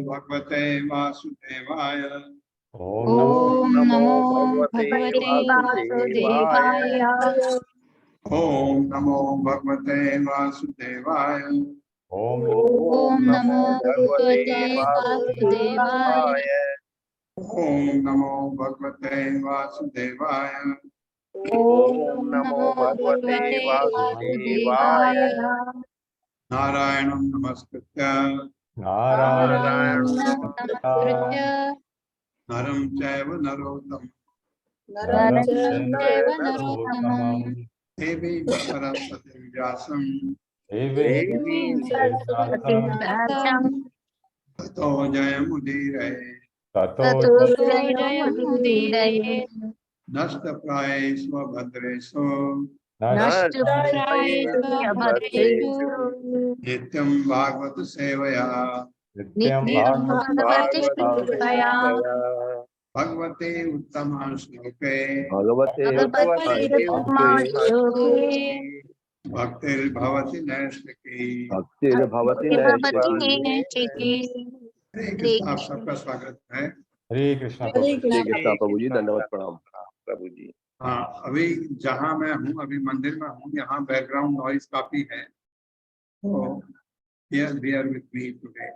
भगवते वासुदेवाय। ओम नमो भगवते वासुदेवाय। ओम नमो भगवते वासुदेवाय। ओम नमो भगवते वासुदेवाय। ओम नमो भगवते वासुदेवाय। ओम नमो भगवते वासुदेवाय। नारायणं नमस्कृत्य नारायणं नमस्कृत्य नरं चैव नरोत्तमं देवीं सरस्वतीं व्यासं ततो जयमुदीरये। नष्टप्रायेषु भद्रेषु नित्यं भागवत सेवया भगवते उत्तमा श्लोके भक्तिर्भवति नैष्ठिकी। हरे कृष्ण। आप सबका स्वागत है। हरे कृष्णा प्रभु जी, दंडवत प्रणाम प्रभु जी। हाँ, अभी जहाँ मैं हूँ, अभी मंदिर में हूँ, यहाँ बैकग्राउंड नॉइज काफी है, तो हियर विथ मी टुडे।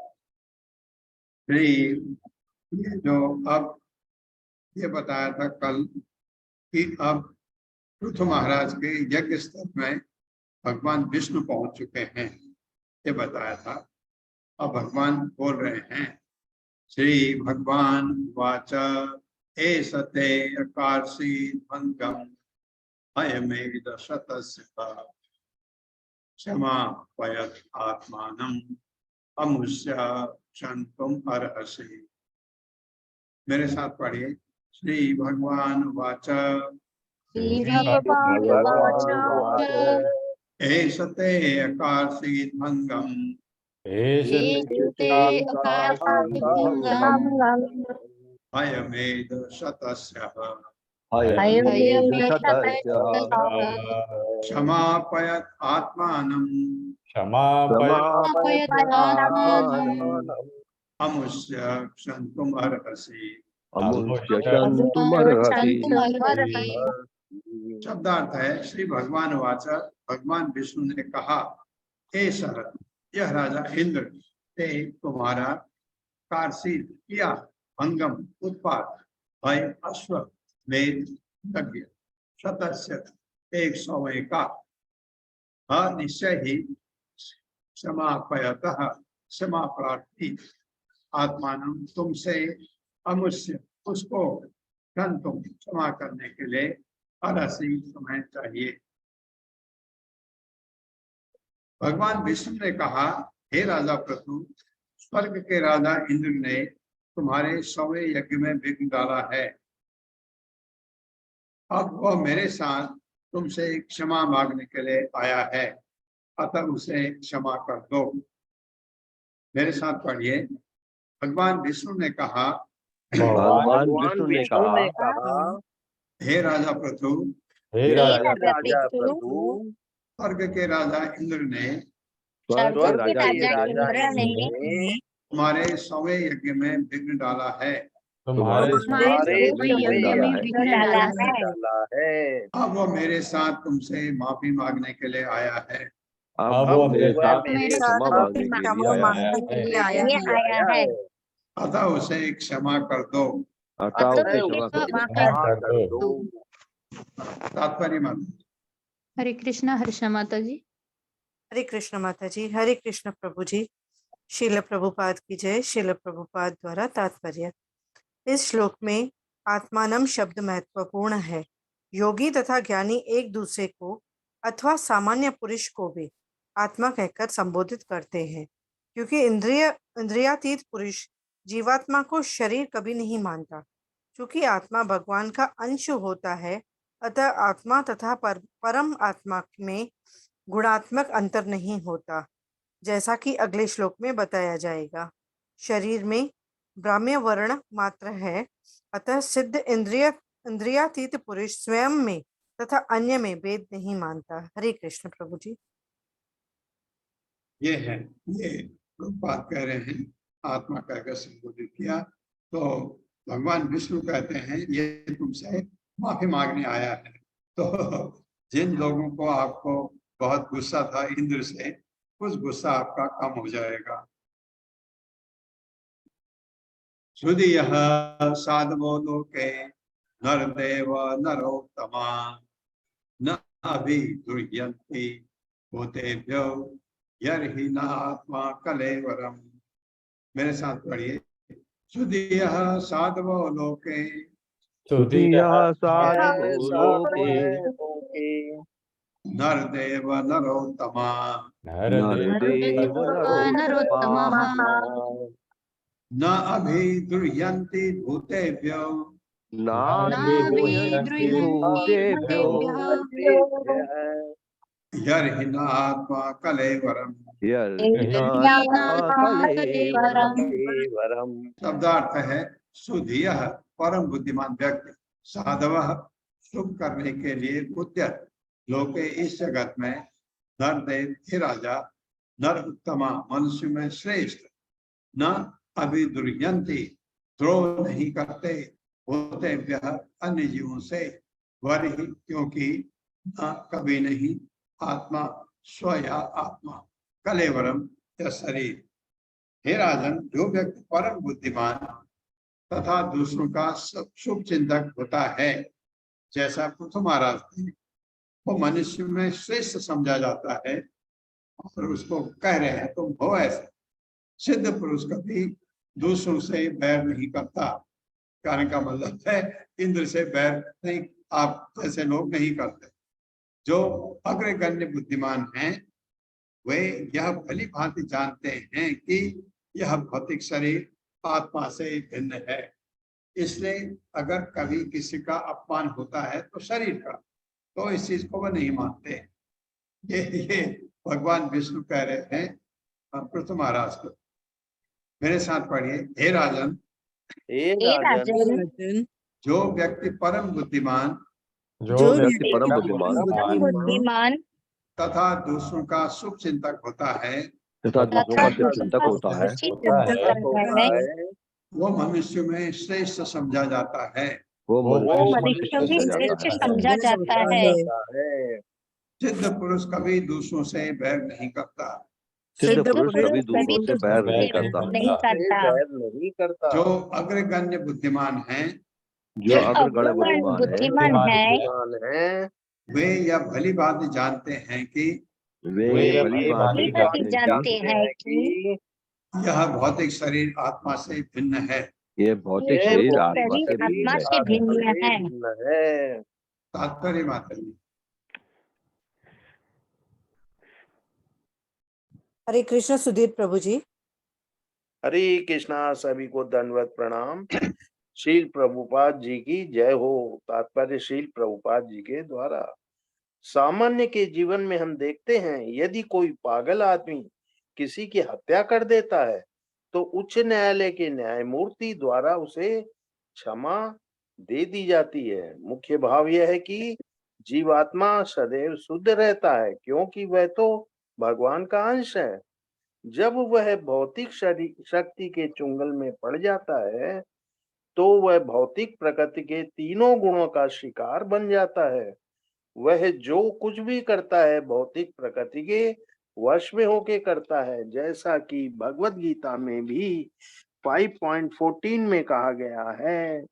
ये जो अब ये बताया था कल कि अब पृथु महाराज के यज्ञ स्तर में भगवान विष्णु पहुंच चुके हैं, ये बताया था। अब भगवान बोल रहे हैं, श्री भगवान वाच एष ते अकार्षी भंगम अयमेद शतस्य क्षमापयत आत्मानम् अमुष्य क्षन्तुम् अर्हसि। मेरे साथ पढ़िए, श्री भगवान वाच श्री भगवान वाच एष ते अकार्षीत् भंगम् एषते अकार्षीभंगम् अयमेद शतस्य क्षमापयत आत्मानम् क्षमापयतात्मानम् अमुष्य क्षन्तुम् अर्हसि। शब्दार्थ है, श्री भगवान वाच, भगवान विष्णु ने कहा, हे शरद, यह राजा इंद्र ते तुम्हारा कारशील किया भंगम उत्पाद भय अश्व मेध यज्ञ शतस्य 100 का निश्चय ही क्षमापयतः क्षमा प्रार्थी आत्मानम तुमसे अमुष्य उसको तुम क्षमा करने के लिए अरसी तुम्हें चाहिए। भगवान विष्णु ने कहा, हे राजा प्रभु, स्वर्ग के राजा इंद्र ने तुम्हारे 100वें यज्ञ में विघ्न डाला है। अब वह मेरे साथ तुमसे क्षमा मांगने के लिए आया है, अतः उसे क्षमा कर दो। मेरे साथ पढ़िए, भगवान विष्णु ने कहा, भगवान विष्णु ने कहा, हे राजा प्रभु, हे राजा प्रभु, स्वर्ग के राजा इंद्र ने स्वर्ग के राजा इंद्र ने तुम्हारे 100वें यज्ञ में विघ्न डाला है। तुम्हारे यज्ञ में विघ्न डाला है। अब वो मेरे साथ तुमसे माफी मांगने के लिए आया है। अब वो मेरे साथ क्षमा मांगने के लिए आया है। अतः उसे क्षमा कर दो। तात्पर्य मत। हरे कृष्णा हर्षा माता जी। हरे कृष्ण माता जी। हरे कृष्ण प्रभु जी। श्रील प्रभुपाद की जय। श्रील प्रभुपाद द्वारा तात्पर्य। इस श्लोक में आत्मानम शब्द महत्वपूर्ण है। योगी तथा ज्ञानी एक दूसरे को अथवा सामान्य पुरुष को भी आत्मा कहकर संबोधित करते हैं, क्योंकि इंद्रियातीत पुरुष जीवात्मा को शरीर कभी नहीं मानता। क्योंकि आत्मा भगवान का अंश होता है, अतः आत्मा तथा परम आत्मा में गुणात्मक अंतर नहीं होता, जैसा कि अगले श्लोक में बताया जाएगा। शरीर में ब्राह्म्य वर्ण मात्र है, अतः सिद्ध इंद्रियातीत पुरुष स्वयं में तथा अन्य में भेद नहीं मानता। हरे कृष्ण प्रभु जी। ये है, ये बात कह रहे हैं, आत्मा कहकर संबोधित किया। तो भगवान विष्णु कहते हैं, ये तुमसे माफी मांगने आया है। तो जिन लोगों को आपको बहुत गुस्सा था इंद्र से, उस गुस्सा आपका कम हो जाएगा। श्रुति साधवो लोके नरदेव नरोत्तमा न अभिदुर्यन्ति भूतेभ्यो यर्हि न आत्मा कलेवरम। मेरे साथ पढ़िए, श्रुति साधवो लोके नरदेव नरोत्तमा न अभिदुर्यन्ति भूतेभ्यो यर्हि न आत्मा कलेवरम। शब्दार्थ है, सुधिय परम बुद्धिमान व्यक्ति, साधव शुभ करने के लिए उद्यत, लोके इस जगत में, नरदेव हे राजा, नर उत्तमा मनुष्य में श्रेष्ठ, न अभिदुर्यन्ति द्रोह नहीं करते, होते अन्य जीवों से, वर ही, क्योंकि न कभी नहीं आत्मा स्व या आत्मा कलेवरम या शरीर। हे राजन, जो व्यक्ति परम बुद्धिमान तथा दूसरों का शुभ चिंतक होता है, जैसा पृथु महाराज थे, वो मनुष्य में श्रेष्ठ समझा जाता है और उसको कह रहे हैं तुम हो ऐसे। सिद्ध पुरुष कभी दूसरों से बैर नहीं करता। कहने का मतलब है इंद्र से बैर नहीं, आप जैसे लोग नहीं करते। जो अग्रगण्य बुद्धिमान हैं वे यह भली भांति जानते हैं कि यह भौतिक शरीर आत्मा से भिन्न है। इसलिए अगर कभी किसी का अपमान होता है तो शरीर का, तो इस चीज को वो नहीं मानते। ये भगवान विष्णु कह रहे हैं पृथु महाराज को। मेरे साथ पढ़िए। हे राजन, हे राजन, जो व्यक्ति परम बुद्धिमान जो व्यक्ति परम बुद्धिमान तथा दूसरों का शुभ चिंतक होता है, तथा दूसरों का शुभ चिंतक होता है, वो मनुष्य में श्रेष्ठ समझा जाता है। वो मनुष्य में श्रेष्ठ समझा जाता है। सिद्ध पुरुष कभी दूसरों से बैर नहीं करता। सिद्ध पुरुष कभी दूसरों से बैर नहीं करता। जो अग्रगण्य बुद्धिमान हैं, जो अग्रगण्य बुद्धिमान है, वे यह भली बात जानते हैं कि वे भली भांति जानते हैं कि यह भौतिक शरीर आत्मा से भिन्न है। ये भौतिक शरीर आत्मा से भिन्न है। तात्पर्य माता जी। हरे कृष्ण सुधीर प्रभु जी। हरे कृष्णा। सभी को दंडवत प्रणाम। शील प्रभुपाद जी की जय हो। तात्पर्य शील प्रभुपाद जी के द्वारा। सामान्य के जीवन में हम देखते हैं, यदि कोई पागल आदमी किसी की हत्या कर देता है तो उच्च न्यायालय के न्यायमूर्ति द्वारा उसे क्षमा दे दी जाती है। मुख्य भाव यह है कि जीवात्मा सदैव शुद्ध रहता है, क्योंकि वह तो भगवान का अंश है। जब वह भौतिक शक्ति के चुंगल में पड़ जाता है तो वह भौतिक प्रकृति के तीनों गुणों का शिकार बन जाता है। वह जो कुछ भी करता है भौतिक प्रकृति के वश में होके करता है, जैसा कि भगवत गीता में भी 5.14 में कहा गया है,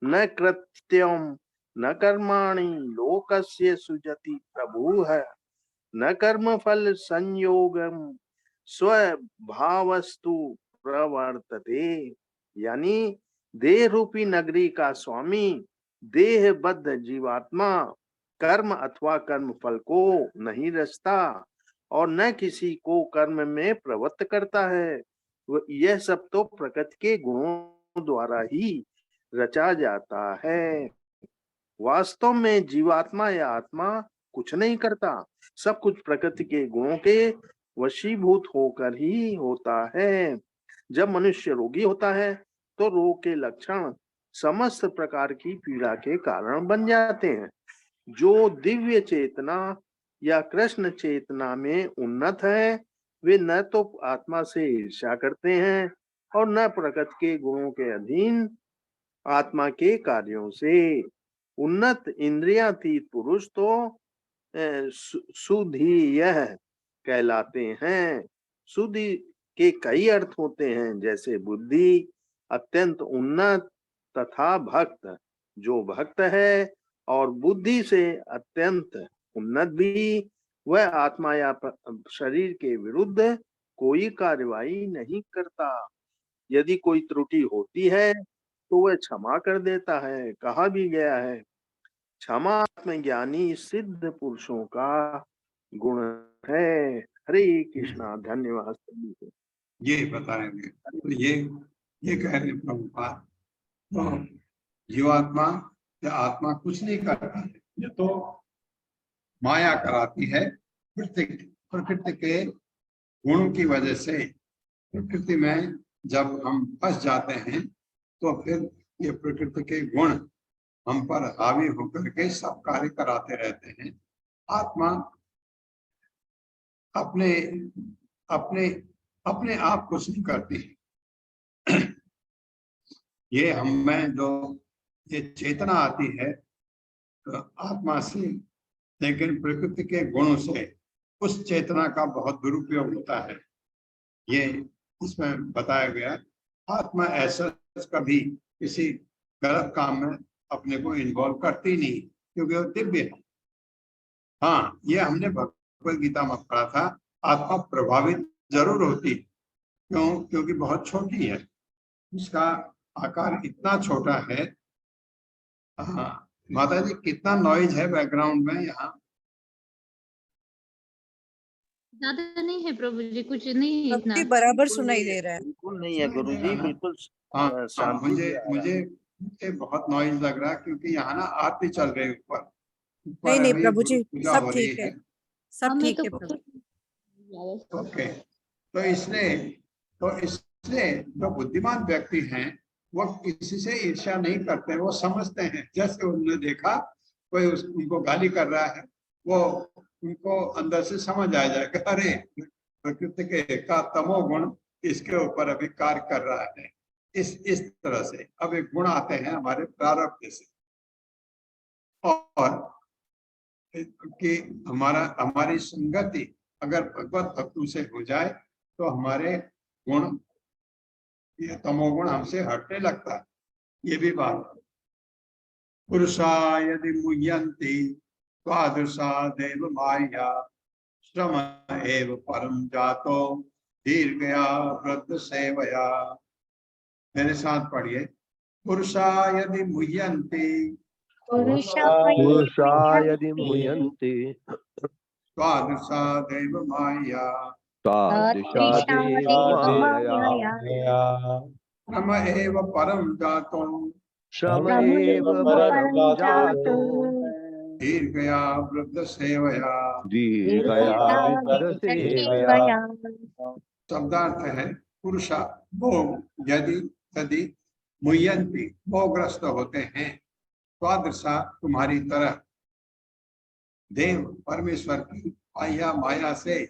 न कृत्यम न कर्माणि लोकस्य सुजति प्रभु है, न कर्म फल संयोगम स्वभावस्तु प्रवर्तते। यानी देह रूपी नगरी का स्वामी देहबद्ध जीवात्मा कर्म अथवा कर्म फल को नहीं रचता और न किसी को कर्म में प्रवृत्त करता है। यह सब तो प्रकृति के गुणों द्वारा ही रचा जाता है। वास्तव में जीवात्मा या आत्मा कुछ नहीं करता, सब कुछ प्रकृति के गुणों के वशीभूत होकर ही होता है। जब मनुष्य रोगी होता है तो रोग के लक्षण समस्त प्रकार की पीड़ा के कारण बन जाते हैं। जो दिव्य चेतना या कृष्ण चेतना में उन्नत है, वे न तो आत्मा से ईर्ष्या करते हैं और न प्रकृति के गुणों के अधीन आत्मा के कार्यों से। उन्नत इंद्रियातीत पुरुष तो सुधीय कहलाते हैं। सुधि के कई अर्थ होते हैं, जैसे बुद्धि, अत्यंत उन्नत तथा भक्त। जो भक्त है और बुद्धि से अत्यंत उन्नत भी, वह आत्मा या शरीर के विरुद्ध कोई कार्रवाई नहीं करता। यदि कोई त्रुटि होती है तो वह क्षमा कर देता है। कहा भी गया है, क्षमा आत्मज्ञानी सिद्ध पुरुषों का गुण है। हरे कृष्णा। धन्यवाद सभी को। ये बताएंगे तो ये कह रहे प्रभुपाद, तो जीवात्मा या आत्मा कुछ नहीं करता है, ये तो माया कराती है। प्रकृति के गुणों की वजह से प्रकृति में जब हम फंस जाते हैं तो फिर ये प्रकृति के गुण हम पर हावी होकर के सब कार्य कराते रहते हैं। आत्मा अपने अपने अपने आप कुछ नहीं करती। ये हम में जो ये चेतना आती है, आत्मा से, लेकिन प्रकृति के गुणों से उस चेतना का बहुत दुरुपयोग होता है। ये इसमें बताया गया। आत्मा ऐसा कभी किसी गलत काम में अपने को इन्वॉल्व करती नहीं, क्योंकि वो दिव्य है। हाँ, ये हमने भगवत गीता में पढ़ा था, आत्मा प्रभावित जरूर होती, क्यों? क्योंकि बहुत छोटी है, उसका आकार इतना छोटा है। हाँ माता जी, कितना नॉइज है बैकग्राउंड में यहाँ? ज्यादा नहीं है प्रभु जी, कुछ नहीं है इतना। सबकी बराबर सुनाई दे रहा है। बिल्कुल नहीं है गुरुजी, बिल्कुल हाँ, शांति मुझे से आ रहा है। मुझे बहुत नॉइज लग रहा है, क्योंकि यहाँ ना आरती चल रही है ऊपर। नहीं नहीं अभी प्रभु जी, पूजा सब हो रही ठीक है, सब हमें ठीक तो है प्रभु। ओके, तो इसलिए जो बुद्धिमान व्यक्ति हैं वो किसी से ईर्ष्या नहीं करते, वो समझते हैं। जैसे उन्होंने देखा कोई उनको गाली कर रहा है, वो उनको अंदर से समझ आ जाएगा, अरे प्रकृति के का तमोगुण इसके ऊपर अभी कार्य कर रहा है। इस तरह से अब एक गुण आते हैं हमारे प्रारब्ध से, और कि हमारी संगति अगर भगवत भक्तों से हो जाए तो हमारे गुण, ये तमोगुण हमसे हटने लगता है। ये भी बात। पुरुषा यदि मुह्यन्ति त्वादृशा देव माया श्रम एव परम जातो दीर्घया वृद्ध सेवया। मेरे साथ पढ़िए। पुरुषा यदि मुह्यन्ति पुरुषा यदि मुह्यन्ति त्वादृशा देव माया तादृशा देव मायया श्रम एव परम जातो श्रम एव परम जातो दीर्घया वृद्ध सेवया। दीर्घया वृद्ध सेवया। शब्दार्थ है पुरुषा मोह यदि मुह्यन्ति मोहग्रस्त होते हैं, स्वादृशा तुम्हारी तरह, देव परमेश्वर की माया से,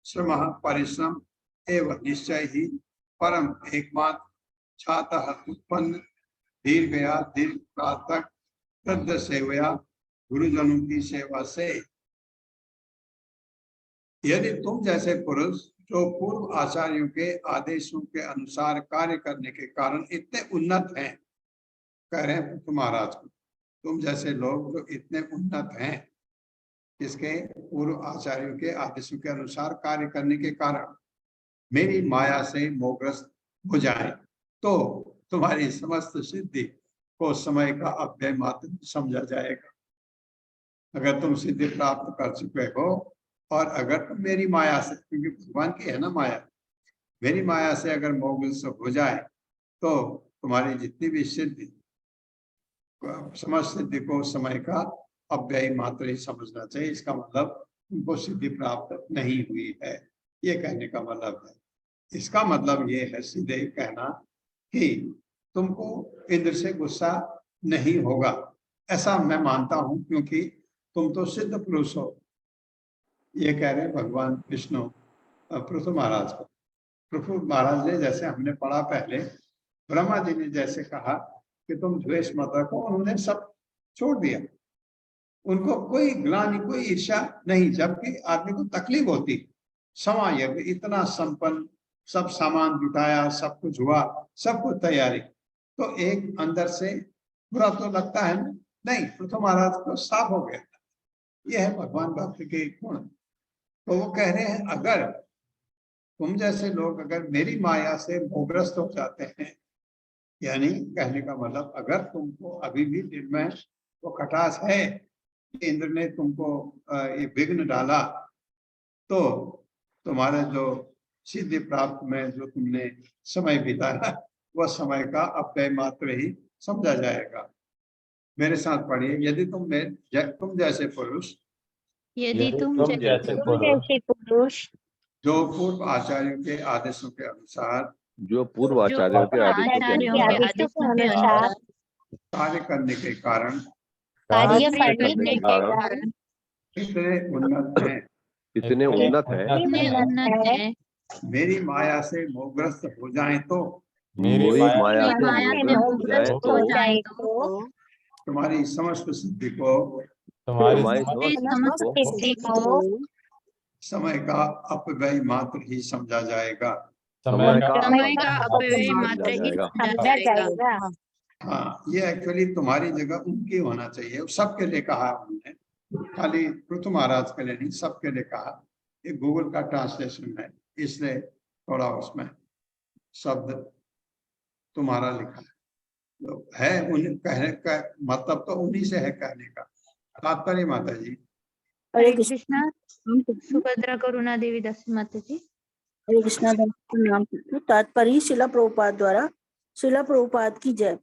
श्रम परिश्रम एवं निश्चय ही, परम एकमात्र, छातः उत्पन्न, दीर्घया दीर्घ काल तक, वृद्ध सेवया गुरुजनों की सेवा से। यदि तुम जैसे पुरुष जो पूर्व आचार्यों के आदेशों के अनुसार कार्य करने के कारण इतने उन्नत हैं, कह रहे हैं पृथु महाराज को, तुम जैसे लोग जो इतने उन्नत हैं, इसके पूर्व आचार्यों के आदेशों के अनुसार कार्य करने के कारण मेरी माया से मोहग्रस्त हो जाए, तो तुम्हारी समस्त सिद्धि को समय का अव्यय मात्र समझा जाएगा। अगर तुम सिद्धि प्राप्त कर चुके हो, और अगर तुम मेरी माया से, क्योंकि भगवान की है ना माया, मेरी माया से अगर मोहग्रस्त हो जाए तो तुम्हारी जितनी भी सिद्धि, समस्त सिद्धि को समय का अव्यय मात्र ही समझना चाहिए। इसका मतलब तुमको सिद्धि प्राप्त नहीं हुई है, ये कहने का मतलब है। इसका मतलब ये है सीधे कहना कि तुमको इंद्र से गुस्सा नहीं होगा, ऐसा मैं मानता हूं, क्योंकि तुम तो सिद्ध पुरुष हो। ये कह रहे हैं भगवान विष्णु पृथु महाराज को। पृथु महाराज ने, जैसे हमने पढ़ा पहले, ब्रह्मा जी ने जैसे कहा कि तुम द्वेष मत रखो, उन्होंने सब छोड़ दिया, उनको कोई ग्लानि कोई ईर्ष्या नहीं, जबकि आदमी को तकलीफ होती। समायज्ञ इतना संपन्न, सब सामान जुटाया, सब कुछ हुआ, सब कुछ तैयारी, तो एक अंदर से बुरा तो लगता है नहीं। पृथु महाराज को साफ हो गया। यह है भगवान भक्त के गुण। तो वो कह रहे हैं अगर तुम जैसे लोग अगर मेरी माया से मोहग्रस्त हो जाते हैं, यानी कहने का मतलब अगर तुमको अभी भी दिल में वो खटास है कि इंद्र ने तुमको ये विघ्न डाला, तो तुम्हारे जो सिद्धि प्राप्त में जो तुमने समय बिताया, वह समय का अव्यय मात्र ही समझा जाएगा। मेरे साथ पढ़िए। यदि तुम जैसे पुरुष, यदि तुम जैसे पुरुष जो पूर्व आचार्यों के आदेशों के अनुसार, जो पूर्व आचार्यों के आदेशों के अनुसार कार्य करने के कारण कार्य करने के कारण इतने उन्नत हैं, इतने उन्नत है, मेरी माया से मोहग्रस्त हो जाएं तो मेरी माया से मोहग्रस्त हो जाए तो तुम्हारी समस्त सिद्धि को तुम्हारी हमारी समस्त समस्त सिद्धि को समय का अपव्यय मात्र ही समझा जाएगा। समय का समय का अपव्यय समझा मात्र ही जाएगा। समझा जाएगा। हाँ, ये एक्चुअली तुम्हारी जगह उनकी होना चाहिए। वो सबके लिए कहा उन्होंने, खाली पृथु महाराज के लिए नहीं, सबके लिए कहा। ये गूगल का ट्रांसलेशन है, इसलिए थोड़ा उसमें शब्द तुम्हारा लिखा है। तो है उन कहने का मतलब तो उन्हीं से है कहने का तात्पर्य। माता जी हरे कृष्णा। सुभद्रा करुणा देवी दास माता जी। हरे कृष्णा। नाम तात्पर्य शिला प्रभुपाद द्वारा। शिला प्रभुपाद की जय।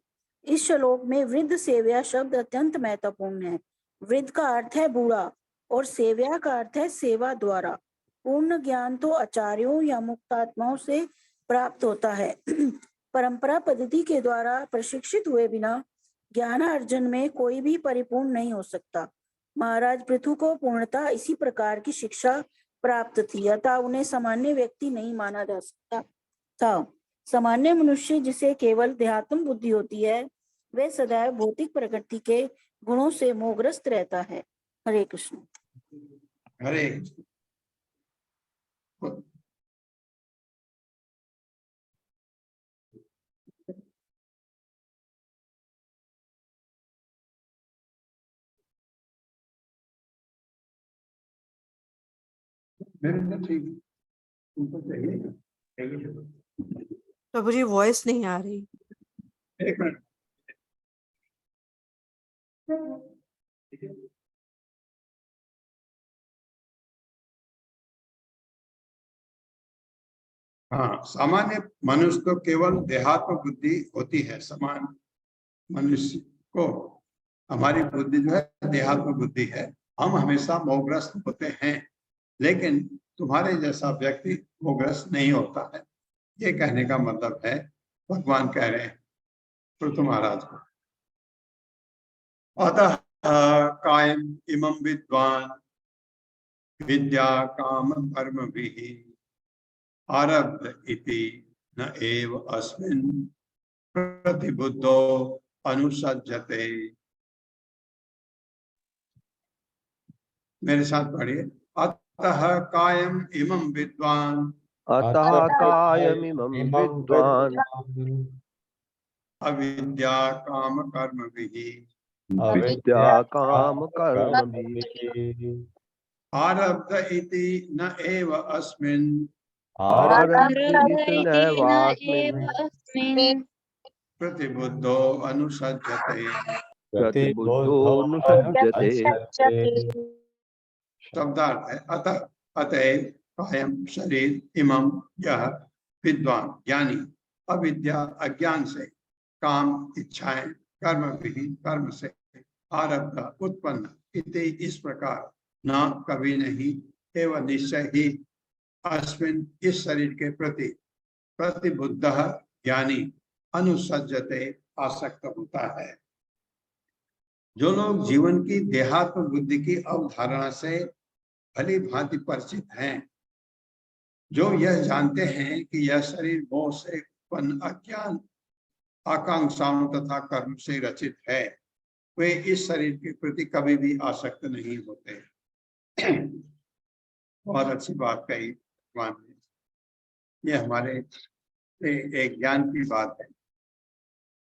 इस श्लोक में वृद्ध सेव्या शब्द अत्यंत महत्वपूर्ण है। वृद्ध का अर्थ है बूढ़ा और सेव्या का अर्थ है सेवा द्वारा। पूर्ण ज्ञान तो आचार्यों या मुक्तात्माओं से प्राप्त होता है। परंपरा पद्धति के द्वारा प्रशिक्षित हुए बिना ज्ञान अर्जन में कोई भी परिपूर्ण नहीं हो सकता। महाराज पृथु को पूर्णता इसी प्रकार की शिक्षा प्राप्त थी, अतः उन्हें सामान्य व्यक्ति नहीं माना जा सकता था। सामान्य मनुष्य जिसे केवल देहात्म बुद्धि होती है, वह सदैव भौतिक प्रकृति के गुणों से मोहग्रस्त रहता है। हरे कृष्ण। हरे मेरे तो ठीक है, तुमको चाहिए प्रभु जी वॉइस नहीं आ रही। एक मिनट। हाँ, सामान्य मनुष्य को केवल देहात्म बुद्धि होती है। समान मनुष्य को हमारी बुद्धि जो है देहात्म बुद्धि है, हम हमेशा मोहग्रस्त होते हैं, लेकिन तुम्हारे जैसा व्यक्ति मोहग्रस्त नहीं होता है। ये कहने का मतलब है, भगवान कह रहे हैं पृथु महाराज को। अतः कायम इमं विद्वान विद्या काम कर्म भी आरब्ध इति न एव अस्मिन् प्रतिबुद्धो अनुसज्जते। मेरे साथ पढ़िए। अतः कायम इमं विद्वान अतः कायमिमं विद्वान् अविद्या काम कर्म भी अविद्या काम कर्मभिः आरब्ध इति न एव अस्मिन् आरब्ध इति नैवास्मिन् प्रतिबुद्धो अनुसज्जते। प्रतिबुद्धोऽनुसज्जते। शब्दार्थ है अतः, अतएव कायम शरीर इमं यह विद्वान ज्ञानी अविद्या अज्ञान से काम इच्छाएं कर्म भी कर्म से आरब्ध उत्पन्न इति इस प्रकार न कभी नहीं एवं निश्चय ही अस्मिन् इस शरीर के प्रति प्रतिबुद्ध ज्ञानी अनुसज्जते आसक्त होता है। जो लोग जीवन की देहात्म बुद्धि की अवधारणा से भली भांति परिचित हैं, जो यह जानते हैं कि यह शरीर मोह से उत्पन्न अज्ञान आकांक्षाओं तथा कर्म से रचित है, वे इस शरीर के प्रति कभी भी आसक्त नहीं होते। बहुत अच्छी बात कही भगवान ने। ये हमारे एक ज्ञान की बात है।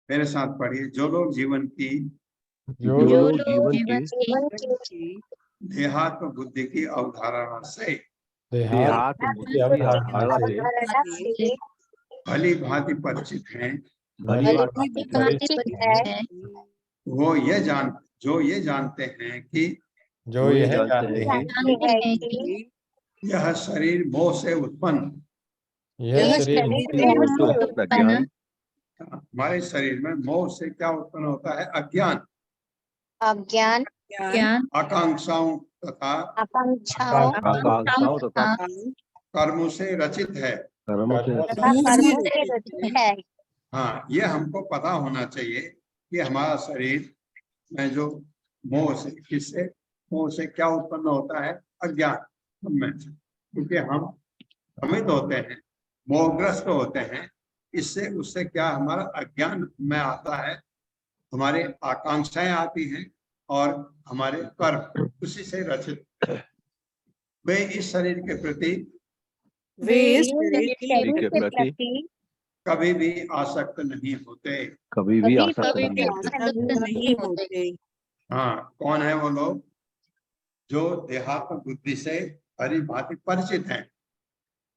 मेरे साथ पढ़िए। जो लोग जीवन की देहात्म बुद्धि की अवधारणा से भली भांति परिचित हैं, वो ये जानते हैं कि यह शरीर मोह से उत्पन्न हमारे शरीर में मोह से क्या उत्पन्न होता है? अज्ञान आकांक्षाओं तथा कर्मों से रचित है। हाँ, ये हमको पता होना चाहिए कि हमारा शरीर में जो मोह से क्या उत्पन्न होता है? अज्ञान में, क्योंकि हम भ्रमित होते हैं, मोहग्रस्त होते हैं। इससे उससे क्या हमारा अज्ञान में आता है हमारे आकांक्षाएं आती हैं और हमारे कर्म उसी से रचित। वे इस शरीर के प्रति वे इस शरीर के प्रति कभी भी आसक्त नहीं होते। कभी भी आसक्त नहीं होते। आसक्त नहीं होते। हाँ, कौन है वो लोग जो देहात्म बुद्धि से हरी भांति परिचित हैं?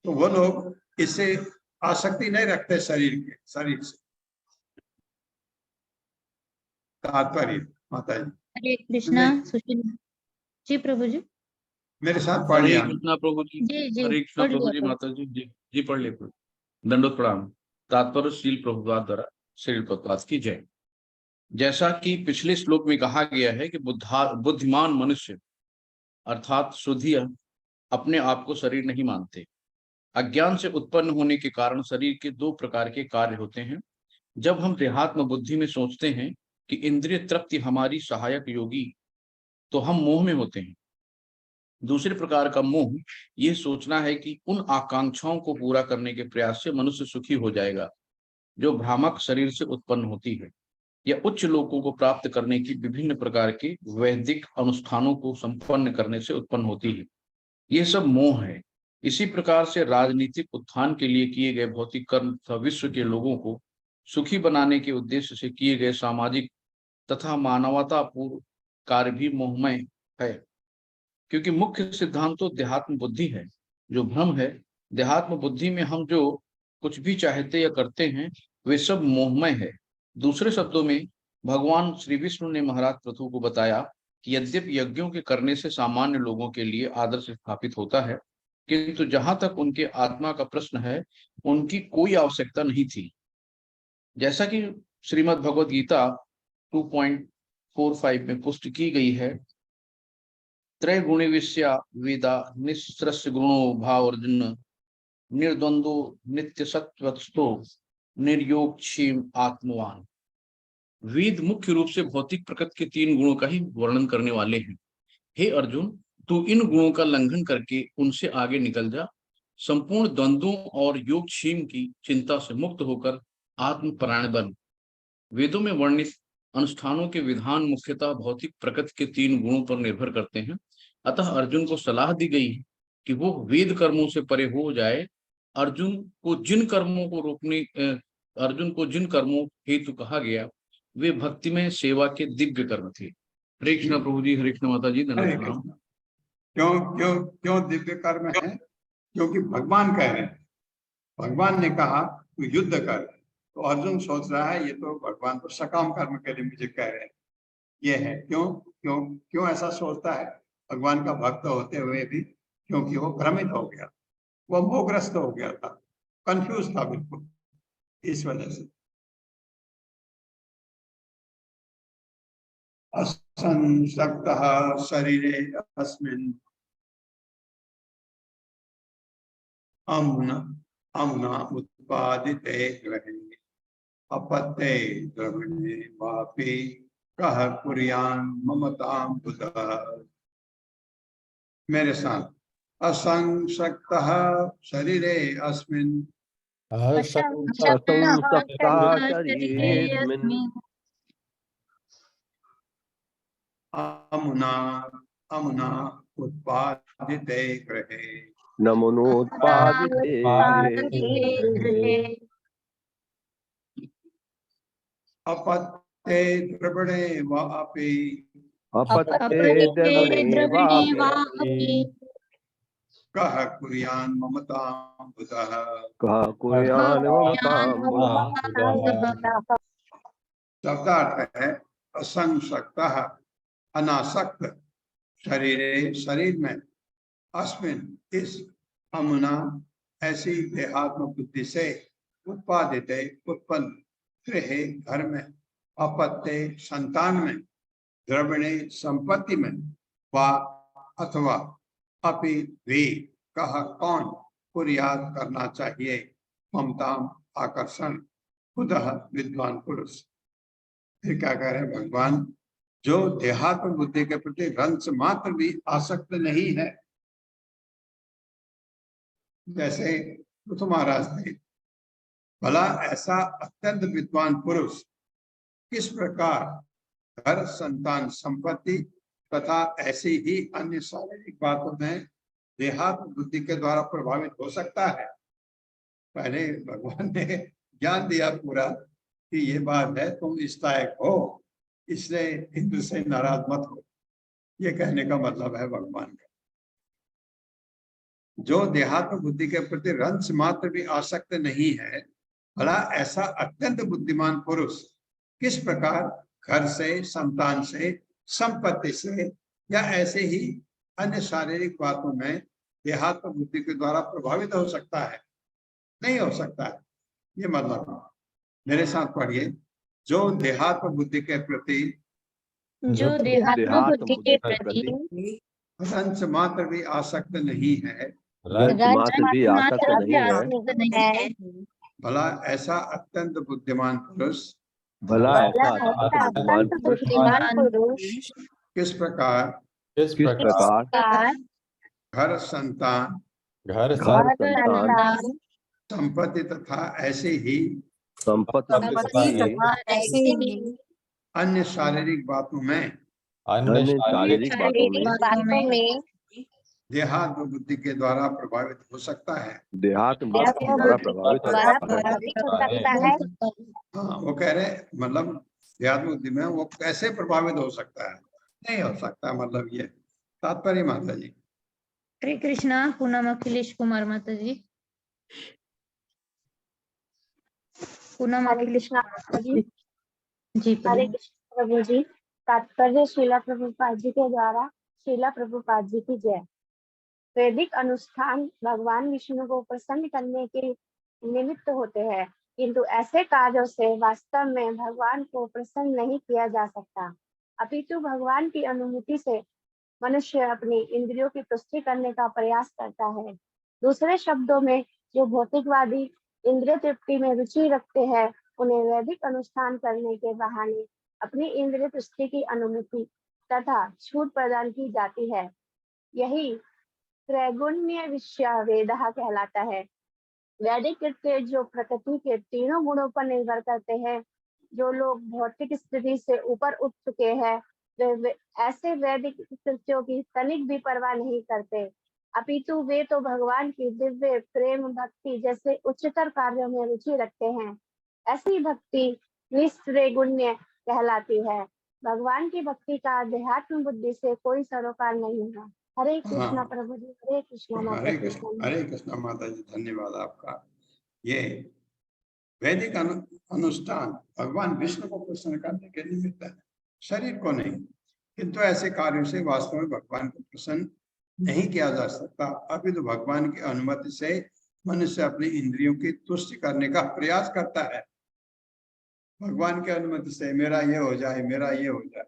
तो वो लोग इससे आसक्ति नहीं रखते शरीर से। तात्पर्य माता जी। हरे कृष्णा सुशील जी प्रभु जी। मेरे साथ पढ़ हरे लिया। कृष्णा प्रभु जी। जी जी हरे कृष्णा पढ़ प्रभु लिया जी, प्रभु। माता जी। जी जी पढ़ लिया प्रभु। दंडोत प्रणाम। तात्पर्य शील प्रभुपाद द्वारा श्रील प्रभुपाद की जय। जैसा कि पिछले श्लोक में कहा गया है कि बुद्धिमान मनुष्य अर्थात शुद्धि अपने आप को शरीर नहीं मानते। अज्ञान से उत्पन्न होने के कारण शरीर के दो प्रकार के कार्य होते हैं। जब हम देहात्म बुद्धि में सोचते हैं कि इंद्रिय तृप्ति हमारी सहायक योगी, तो हम मोह में होते हैं। दूसरे प्रकार का मोह यह सोचना है कि उन आकांक्षाओं को पूरा करने के प्रयास से मनुष्य सुखी हो जाएगा जो भ्रामक शरीर से उत्पन्न होती है, या उच्च लोकों को प्राप्त करने की विभिन्न प्रकार के वैदिक अनुष्ठानों को संपन्न करने से उत्पन्न होती है। यह सब मोह है। इसी प्रकार से राजनीतिक उत्थान के लिए किए गए भौतिक कर्म तथा विश्व के लोगों को सुखी बनाने के उद्देश्य से किए गए सामाजिक तथा मानवतापूर्ण कार्य भी मोहमय है, क्योंकि मुख्य सिद्धांत तो देहात्म बुद्धि है। जो भ्रम है, देहात्म बुद्धि में हम जो कुछ भी चाहते या करते हैं वे सब मोहमय है। दूसरे शब्दों में भगवान श्री विष्णु ने महाराज पृथु को बताया कि यद्यपि यज्ञों के करने से सामान्य लोगों के लिए आदर्श स्थापित होता है, किंतु जहां तक उनके आत्मा का प्रश्न है उनकी कोई आवश्यकता नहीं थी। जैसा कि श्रीमद् भगवद गीता 2.45 में पुष्टि की गई है, त्रैगुणी विषया वेदा निःसृष्य गुणो भाव अर्जुन निर्द्वंदो नित्य सत्वस्थो निर्योगक्षेम आत्मवान। वेद मुख्य रूप से भौतिक प्रकृति के 3 गुणों का ही वर्णन करने वाले हैं। हे अर्जुन, तू इन गुणों का लंघन करके उनसे आगे निकल जा। संपूर्ण द्वंद्वों और योगक्षेम की चिंता से मुक्त होकर आत्मपरायण बन। वेदों में वर्णित अनुष्ठानों के विधान मुख्यतः भौतिक प्रकृति के 3 गुणों पर निर्भर करते हैं। अतः अर्जुन को सलाह दी गई है कि वो वेद कर्मों से परे हो जाए। अर्जुन को जिन कर्मों हेतु कहा गया वे भक्तिमय सेवा के दिव्य कर्म थे। हरे कृष्ण प्रभु जी, हरे कृष्ण माता जी, हरे धन्यवाद। कृष्ण। क्यों क्यों क्यों दिव्य कर्म है? क्योंकि भगवान कह रहे हैं, भगवान ने कहा तू युद्ध कर। तो अर्जुन सोच रहा है ये तो भगवान तो सकाम कर्म के लिए मुझे कह रहे हैं। ये है क्यों क्यों क्यों ऐसा सोचता है भगवान का भक्त होते हुए भी? क्योंकि वो भ्रमित हो गया, वो मोहग्रस्त हो गया था, कंफ्यूज था बिल्कुल, इस वजह से। असंसक्तः शरीरे अस्मिन् अमुना उत्पादिते ग्रहे अपत्ये द्रविणे वापि कः कुर्यान् ममतां बुधः। मेरे साथ, असंसक्तः शरीरे अस्मिन् अमुना उत्पादिते ग्रहे नमोनोत्पादिते अपत्ये द्रविणे वापि अपत्ये द्रविणे वापि कः कुर्यान् ममतां बुधः। कः कुर्यान् ममतां बुधः। शब्दार्थ है असंसक्तः अनासक्त शरीरे शरीर में अस्मिन् इस अमुना ऐसी देहात्म बुद्धि से उत्पादित उत्पन्न गृहे घर में अपत्ये संतान में द्रविणे संपत्ति में वा अथवा अपि वे कह कौन कुर्यात करना चाहिए ममताम आकर्षण खुदः विद्वान पुरुष। फिर क्या कह रहे हैं भगवान, जो देहात्म बुद्धि के प्रति रंच मात्र भी आसक्त नहीं है। जैसे पृथु महाराज थे, भला ऐसा अत्यंत विद्वान पुरुष किस प्रकार घर, संतान, संपत्ति तथा ऐसी ही अन्य शारीरिक बातों में देहात्म बुद्धि के द्वारा प्रभावित हो सकता है। पहले भगवान ने ज्ञान दिया पूरा कि ये बात है, तुम इस लायक हो, इसलिए हिंदू से नाराज मत हो। ये कहने का मतलब है भगवान का। जो देहात्म बुद्धि के प्रति रंच मात्र भी आसक्त नहीं है, भला ऐसा अत्यंत बुद्धिमान पुरुष किस प्रकार घर से, संतान से, संपत्ति से या ऐसे ही अन्य शारीरिक बातों में देहात्म बुद्धि के द्वारा प्रभावित हो सकता है? नहीं हो सकता है। ये मतलब मेरे साथ पढ़िए। जो देहात्म बुद्धि के प्रति जो देहात्म बुद्धि के प्रति रंच मात्र भी आसक्त नहीं है, रंच मात्र भी आसक्त नहीं है, आसक्त नहीं है, भला ऐसा अत्यंत बुद्धिमान पुरुष भला ऐसा अत्यंत बुद्धिमान पुरुष किस प्रकार किस प्रकार घर, संतान, घर, संतान, संपत्ति तथा ऐसे ही संपत्ति तथा ऐसे ही अन्य शारीरिक बातों में अन्य शारीरिक बातों में देहात्म बुद्धि के द्वारा प्रभावित हो सकता है। देहात्म बुद्धि के द्वारा प्रभावित हो सकता है। हाँ, वो कह रहे मतलब देहात्म बुद्धि में वो कैसे प्रभावित हो सकता है? नहीं हो सकता, मतलब ये तात्पर्य। माता जी हरे कृष्णा। पूनम अखिलेश कुमार माता जी। पूनम अखिलेश जी हरे पढ़िए। कृष्ण प्रभु जी। तात्पर्य श्रीला प्रभुपाद जी के द्वारा श्रीला प्रभुपाद जी की जय। वैदिक अनुष्ठान भगवान विष्णु को प्रसन्न करने के निमित्त होते हैं, किंतु ऐसे कार्यों से वास्तव में भगवान को प्रसन्न नहीं किया जा सकता, अपितु भगवान की अनुमति से मनुष्य अपनी इंद्रियों की तुष्टि करने का प्रयास करता है। दूसरे शब्दों में, जो भौतिकवादी इंद्रिय तृप्ति में रुचि रखते हैं, उन्हें वैदिक अनुष्ठान करने के बहाने अपनी इंद्रिय तुष्टि की अनुमति तथा छूट प्रदान की जाती है। यही त्रैगुण्य विषय वेद कहलाता है। वैदिक कृत्य जो प्रकृति के तीनों गुणों पर निर्भर करते हैं, जो लोग भौतिक स्थिति से ऊपर उठ चुके हैं, वे ऐसे वैदिक कृत्यों की तनिक भी परवाह नहीं करते, अपितु वे तो भगवान की दिव्य प्रेम भक्ति जैसे उच्चतर कार्यों में रुचि रखते हैं। ऐसी भक्ति निस्त्रैगुण्य कहलाती है। भगवान की भक्ति का अध्यात्म बुद्धि से कोई सरोकार नहीं है। हरे कृष्णा प्रभु जी। हरे कृष्णा माता हरे जी। कृष्ण, हरे कृष्ण माता जी, धन्यवाद आपका। ये वैदिक अनुष्ठान भगवान विष्णु को प्रसन्न करने के निमित्त है, शरीर को नहीं। किंतु ऐसे कार्यों से वास्तव में भगवान को प्रसन्न नहीं किया जा सकता, अभी तो भगवान की अनुमति से मनुष्य अपनी इंद्रियों की तुष्टि करने का प्रयास करता है। भगवान की अनुमति से मेरा ये हो जाए, मेरा ये हो जाए।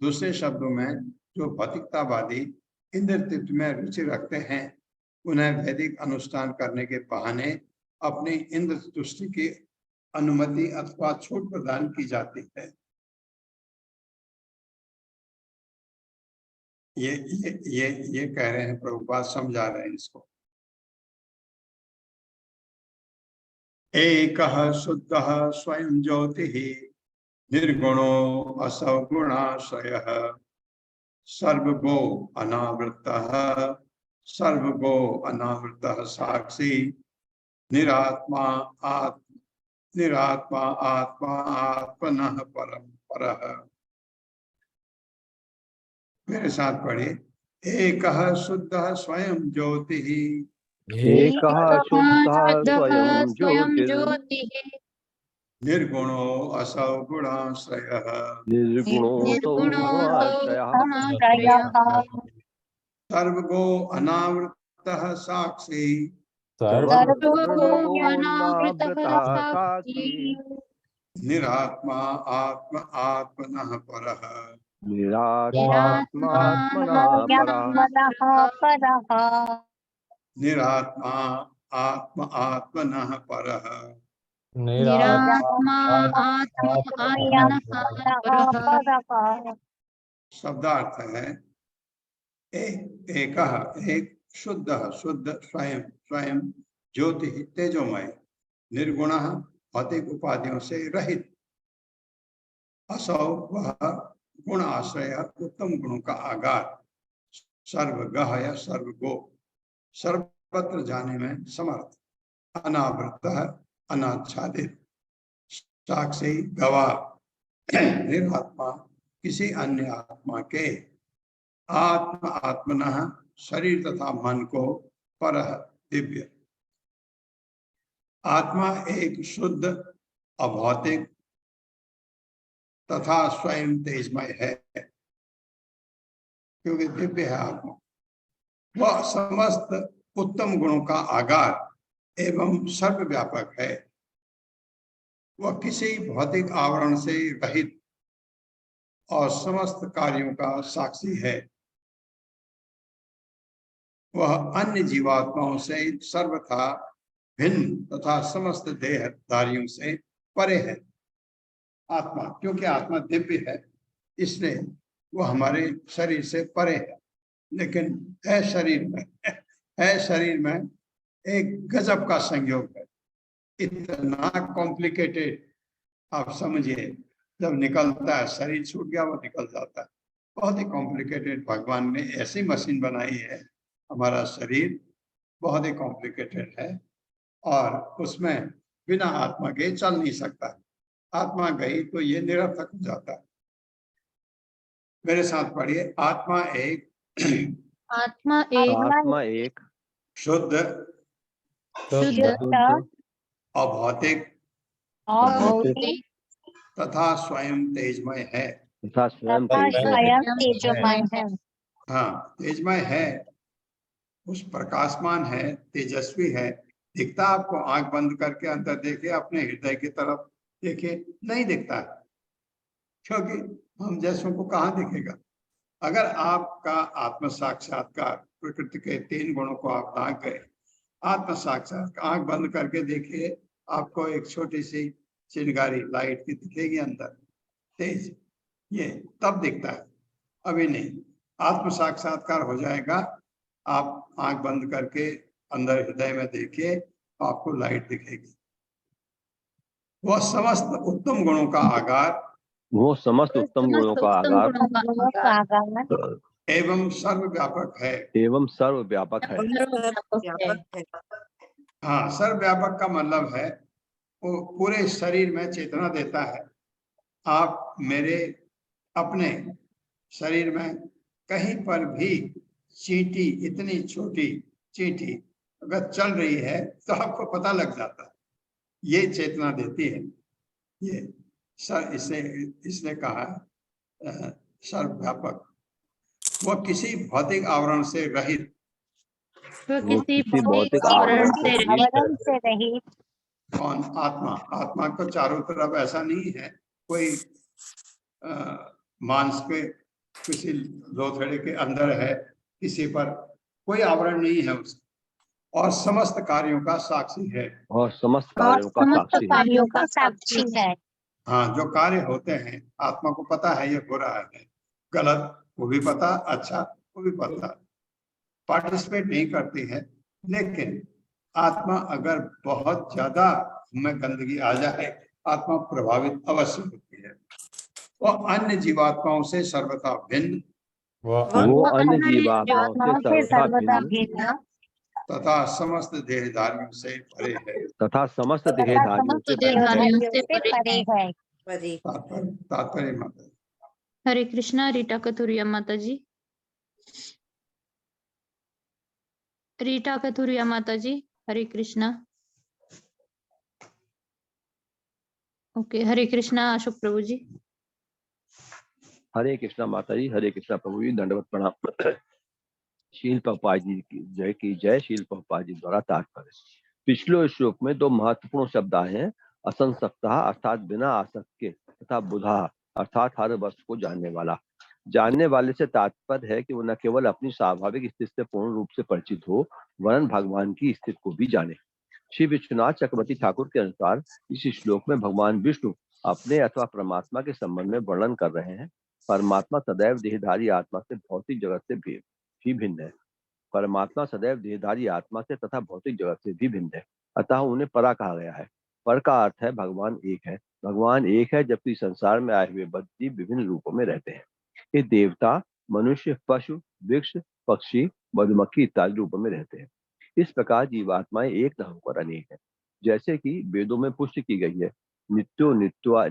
दूसरे शब्दों में, जो भौतिकतावादी इंद्रिय तृप्ति में रुचि रखते हैं, उन्हें वैदिक अनुष्ठान करने के बहाने अपनी इंद्र तुष्टि की अनुमति अथवा छूट प्रदान की जाती है। ये कह रहे हैं प्रभुपाद, समझा रहे हैं इसको। एकः शुद्धः स्वयं ज्योतिः निर्गुणो असगुणाश्रयः सर्वगो अनावृतः साक्षी निरात्मा आत्मा आत्मनः परम परः। मेरे साथ पढ़िए। एकः शुद्धः स्वयं ज्योतिः एकः शुद्धः स्वयं ज्योतिः निर्गुणो असौ गुणाश्रयः सर्वगो अनावृतः साक्षी निरात्मा आत्मनः परः। निरात्मा आत्मनः परः। शब्दार्थ है एक शुद्ध स्वयं ज्योति तेजोमय, निर्गुण भौतिक उपाधियों से रहित, असौ वह गुण आश्रय उत्तम गुणों का आगार, सर्वगह या सर्वगो, सर्वत्र जाने में समर्थ, अनावृत अनाच्छादित, साक्षी गवाह, निरात्मा किसी अन्य आत्मा के, आत्मनः शरीर तथा मन को परः दिव्य। आत्मा एक शुद्ध अभौतिक तथा स्वयं तेजमय है, क्योंकि दिव्य है आत्मा। वह समस्त उत्तम गुणों का आगार एवं सर्वव्यापक है। वह किसी भौतिक आवरण से रहित और समस्त कार्यों का साक्षी है। वह अन्य जीवात्माओं से सर्वथा भिन्न तथा समस्त देहधारियों से परे है। आत्मा, क्योंकि आत्मा दिव्य है, इसलिए वो हमारे शरीर से परे है, लेकिन है शरीर में एक गजब का संयोग है। इतना कॉम्प्लिकेटेड, आप समझिए, जब निकलता है, शरीर छूट गया वो निकल जाता है। बहुत ही कॉम्प्लिकेटेड भगवान ने ऐसी मशीन बनाई है। हमारा शरीर बहुत ही कॉम्प्लिकेटेड है और उसमें बिना आत्मा के चल नहीं सकता। आत्मा गई तो ये निरर्थक हो जाता है। मेरे साथ पढ़िए, आत्मा एक आत्मा एक शुद्ध शुद्ध अभौतिक तथा स्वयं तेजमय है। तथा स्वयं तेजमय है। हाँ, तेजमय है, उस प्रकाशमान है, तेजस्वी है। दिखता आपको, आंख बंद करके अंदर देखे, अपने हृदय की तरफ देखे, नहीं दिखता है, क्योंकि हम जैसों को कहाँ दिखेगा। अगर आपका आत्म साक्षात्कार, प्रकृति के 3 गुणों को आप दाग गए, आत्म साक्षात्कार, आंख बंद करके देखिए, आपको एक छोटी सी चिंगारी लाइट की दिखेगी अंदर तेज, ये तब दिखता है, अभी नहीं। आत्म साक्षात्कार हो जाएगा, आप आंख बंद करके अंदर हृदय में देखिए, आपको लाइट दिखेगी। वह समस्त उत्तम गुणों का आगार, वो समस्त उत्तम गुणों का आगार एवं सर्वव्यापक है। एवं सर्वव्यापक है। हाँ, सर्वव्यापक का मतलब है वो पूरे शरीर में चेतना देता है। आप मेरे अपने शरीर में कहीं पर भी चींटी, इतनी छोटी चींटी अगर चल रही है तो आपको पता लग जाता है, ये चेतना देती है। ये सर, इसने कहा सर्वव्यापक। वह किसी भौतिक आवरण से रहित, भौतिक आवरण से रहित। कौन? आत्मा को चारों तरफ ऐसा नहीं है कोई मांस के किसी लोथड़े के अंदर है, किसी पर कोई आवरण नहीं है उसका, और समस्त कार्यों का साक्षी है। और समस्त कार्यों का साक्षी है। हाँ, जो कार्य होते हैं आत्मा को पता है ये हो रहा है, गलत वो भी पता, अच्छा वो भी पता, पार्टिसिपेट नहीं करती है। लेकिन आत्मा अगर बहुत ज्यादा में गंदगी आ जाए, आत्मा प्रभावित अवश्य होती है। वह अन्य जीवात्माओं से सर्वथा भिन्न, वो अन्य जीवात्माओं से सर्वथा भिन्न तथा समस्त देहधारियों से परे है। तथा समस्त देहधारियों से परे है। तात्पर्य माता। हरे कृष्णा। रीटा कथुरिया माता जी। रीटा कथुरिया माता जी, हरे कृष्णा। ओके, हरे कृष्णा अशोक प्रभु जी। हरे कृष्णा माता जी, हरे कृष्णा प्रभु जी, दंडवत प्रणाम। शील प्रभुपाद जी की जय। शील प्रभुपाद जी द्वारा तात्पर्य। पिछले श्लोक में 2 महत्वपूर्ण शब्द आए हैं, असंसक्ता अर्थात बिना आसक्त के, तथा बुधा अर्थात हर वस्तु को जानने वाला। जानने वाले से तात्पर्य है कि वो न केवल अपनी स्वाभाविक स्थिति से पूर्ण रूप से परिचित हो, वरन भगवान की स्थिति को भी जाने। श्री विश्वनाथ चक्रवर्ती ठाकुर के अनुसार इस श्लोक में भगवान विष्णु अपने अथवा परमात्मा के संबंध में वर्णन कर रहे हैं। परमात्मा सदैव देहधारी आत्मा से भौतिक जगत से भी भिन्न है। परमात्मा सदैव देहधारी आत्मा से तथा भौतिक जगत से भी भिन्न है, अतः उन्हें परा कहा गया है। पर का अर्थ है भगवान एक है। भगवान एक है जबकि संसार में आए हुए बद्ध जीव विभिन्न रूपों में रहते हैं। ये देवता, मनुष्य, पशु, वृक्ष, पक्षी, मधुमक्खी इत्यादि रूपों में रहते हैं। इस प्रकार जीवात्माएं एक न होकर अनेक है, जैसे कि वेदों में पुष्टि की गई है। नित्यो नित्यो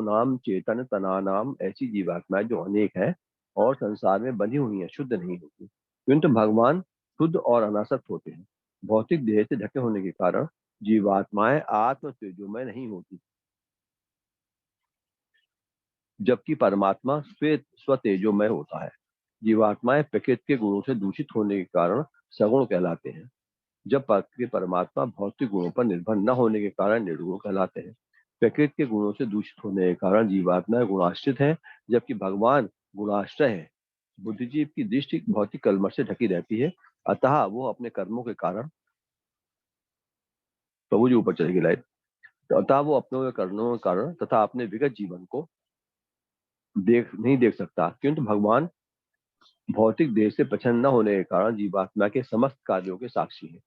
नाम चेतन तना नाम, ऐसी जीवात्माएं जो अनेक है और संसार में बंधी हुई है, शुद्ध नहीं होती, किंतु भगवान शुद्ध और अनासक्त होते हैं। भौतिक देह से ढके होने के कारण जीवात्माएं आत्म तेजोमय नहीं होती, जबकि परमात्मा स्वतेजोमय होता है। जीवात्माएं प्रकृति के गुणों से दूषित होने के कारण सगुण कहलाते हैं, जब परमात्मा भौतिक गुणों पर निर्भर न होने के कारण निर्गुण कहलाते हैं। प्रकृति के गुणों से दूषित होने के कारण जीवात्माएं गुणाश्रित है, जबकि भगवान गुणाश्रय है। बुद्धिजीव की दृष्टि भौतिक कलमश से ढकी रहती है, अतः वो अपने कर्मों के कारण, प्रभु जी ऊपर चलेगी लाइट, अतः वो अपने कर्मों के कारण तथा अपने विगत जीवन को नहीं देख सकता, किंतु भगवान भौतिक देह से प्रसन्न न होने के कारण जीवात्मा के समस्त कार्यों के साक्षी है।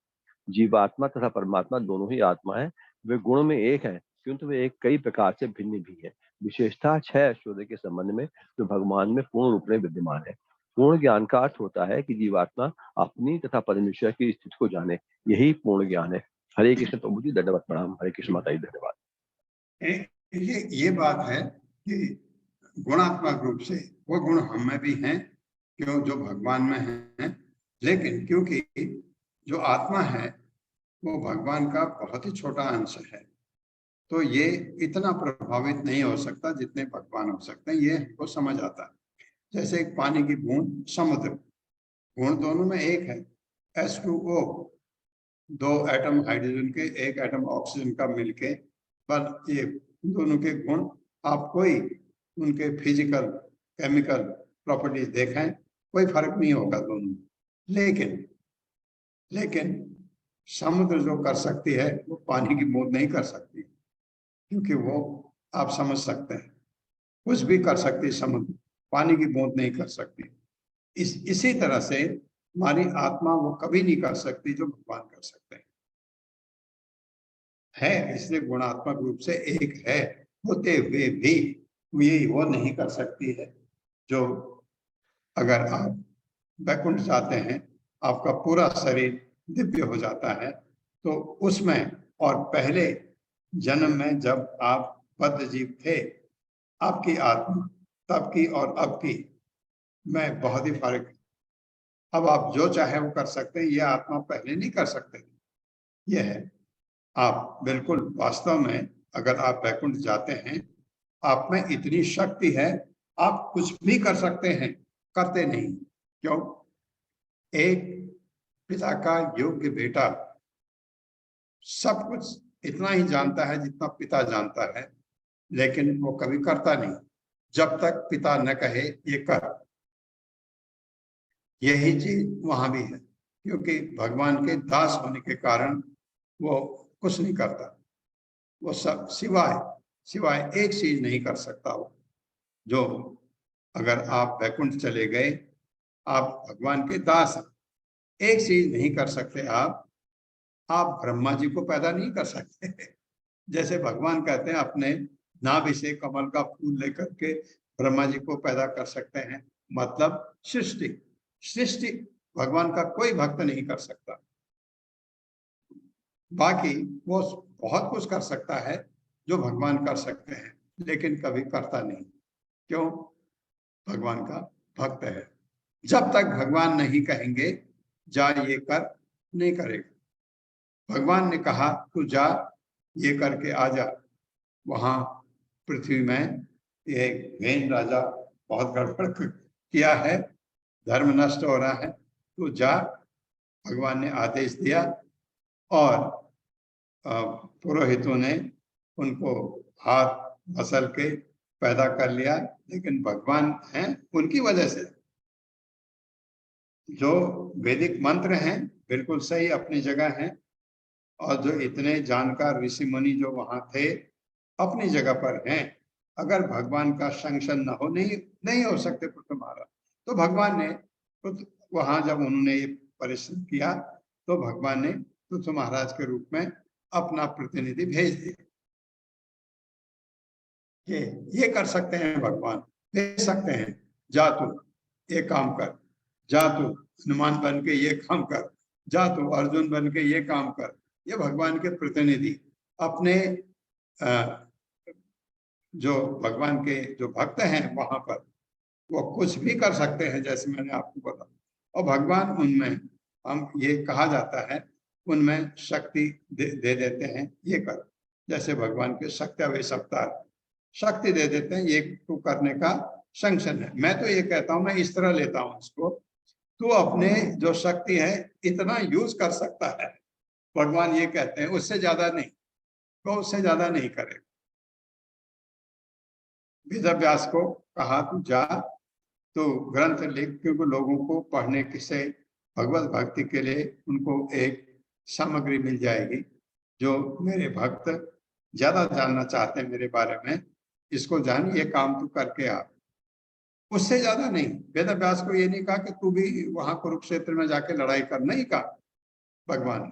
जीवात्मा तथा परमात्मा दोनों ही आत्मा है। वे गुण में एक है, किंतु वे एक कई प्रकार से भिन्न भी है। विशेषता 6 ऐश्वर्य के संबंध में जो भगवान में पूर्ण रूप में विद्यमान है। पूर्ण ज्ञान का अर्थ होता है कि जीवात्मा अपनी तथा परमेश्वर की स्थिति को जाने, यही पूर्ण ज्ञान है। हरे कृष्ण प्रभु जी, दंडवत प्रणाम। हरे कृष्ण माता जी, धन्यवाद। ये बात है कि गुणात्मक रूप से वो गुण हम में भी हैं, क्यों, जो भगवान में हैं, लेकिन क्योंकि जो आत्मा है वो भगवान का बहुत ही छोटा अंश है, तो ये इतना प्रभावित नहीं हो सकता जितने भगवान हो सकते हैं। ये हमको समझ आता है। जैसे एक पानी की बूंद, समुद्र, गुण दोनों में एक है। H2O, 2 एटम हाइड्रोजन के, 1 एटम ऑक्सीजन का मिलके, पर ये दोनों के गुण आप कोई उनके फिजिकल केमिकल प्रॉपर्टीज देखें, कोई फर्क नहीं होगा दोनों। लेकिन समुद्र जो कर सकती है वो पानी की बूंद नहीं कर सकती, क्योंकि वो आप समझ सकते हैं, कुछ भी कर सकती है समुद्र, पानी की बूंद नहीं कर सकती। इसी तरह से हमारी आत्मा वो कभी नहीं कर सकती जो भगवान कर सकते हैं। इसलिए गुणात्मक रूप से एक है, होते हुए भी ये वो नहीं कर सकती है। जो अगर आप वैकुंठ जाते हैं, आपका पूरा शरीर दिव्य हो जाता है, तो उसमें और पहले जन्म में जब आप बद्ध जीव थे, आपकी आत्मा तब की और अब की में बहुत ही फर्क है। अब आप जो चाहे वो कर सकते हैं, यह आत्मा पहले नहीं कर सकते थे। यह है, आप बिल्कुल वास्तव में अगर आप वैकुंठ जाते हैं, आप में इतनी शक्ति है, आप कुछ भी कर सकते हैं, करते नहीं। क्यों? एक पिता का योग्य बेटा सब कुछ इतना ही जानता है जितना पिता जानता है, लेकिन वो कभी करता नहीं जब तक पिता न कहे ये कर। यही चीज वहां भी है, क्योंकि भगवान के दास होने के कारण वो कुछ नहीं करता। वो सब सिवाय एक चीज नहीं कर सकता वो, जो अगर आप वैकुंठ चले गए, आप भगवान के दास हैं, एक चीज नहीं कर सकते आप ब्रह्मा जी को पैदा नहीं कर सकते। जैसे भगवान कहते हैं अपने नाभि से कमल का फूल लेकर के ब्रह्मा जी को पैदा कर सकते हैं, मतलब सृष्टि भगवान का कोई भक्त नहीं कर सकता। बाकी वो बहुत कुछ कर सकता है जो भगवान कर सकते हैं, लेकिन कभी करता नहीं। क्यों? भगवान का भक्त है। जब तक भगवान नहीं कहेंगे जा ये कर, नहीं करेगा। भगवान ने कहा तू जा ये करके आ जा। वहां पृथ्वी में एक वेन राजा बहुत गड़बड़ किया है, धर्म नष्ट हो रहा है, तू जा। भगवान ने आदेश दिया और पुरोहितों ने उनको हाथ मसल के पैदा कर लिया, लेकिन भगवान हैं, उनकी वजह से जो वैदिक मंत्र हैं बिल्कुल सही अपनी जगह हैं, और जो इतने जानकार ऋषि मुनि जो वहां थे अपनी जगह पर हैं। अगर भगवान का संरक्षण न हो, नहीं हो सकते पृथ्वी महाराज। तो भगवान ने वहां जब उन्होंने ये परिश्रम किया, तो भगवान ने पृथ्वी महाराज के रूप में अपना प्रतिनिधि भेज दे कि ये कर सकते हैं भगवान, भेज सकते हैं, जा तू ये काम कर, जा तू हनुमान बन के ये काम कर, जा तू अर्जुन बन के ये काम कर। ये भगवान के प्रतिनिधि अपने जो भगवान के जो भक्त हैं वहां पर वो कुछ भी कर सकते हैं, जैसे मैंने आपको बताया। और भगवान उनमें, हम ये कहा जाता है, उनमें शक्ति दे देते हैं, ये कर। जैसे भगवान के शक्त्यावेशक्ता शक्ति दे देते हैं, ये तो करने का संक्शन है। मैं तो ये कहता हूं, मैं इस तरह लेता हूं इसको, तू अपने जो शक्ति है इतना यूज कर सकता है, भगवान ये कहते हैं, उससे ज्यादा नहीं, तो उससे ज्यादा नहीं करेगा। वेदव्यास को कहा तू जा, तो ग्रंथ लिख, क्योंकि लोगों को पढ़ने से भगवत भक्ति के लिए उनको एक सामग्री मिल जाएगी। जो मेरे भक्त ज्यादा जानना चाहते हैं मेरे बारे में, इसको जान, ये काम तू करके आ, उससे ज्यादा नहीं। वेदव्यास को ये नहीं कहा कि तू भी वहां कुरुक्षेत्र में जाके लड़ाई कर, नहीं कहा भगवान ने,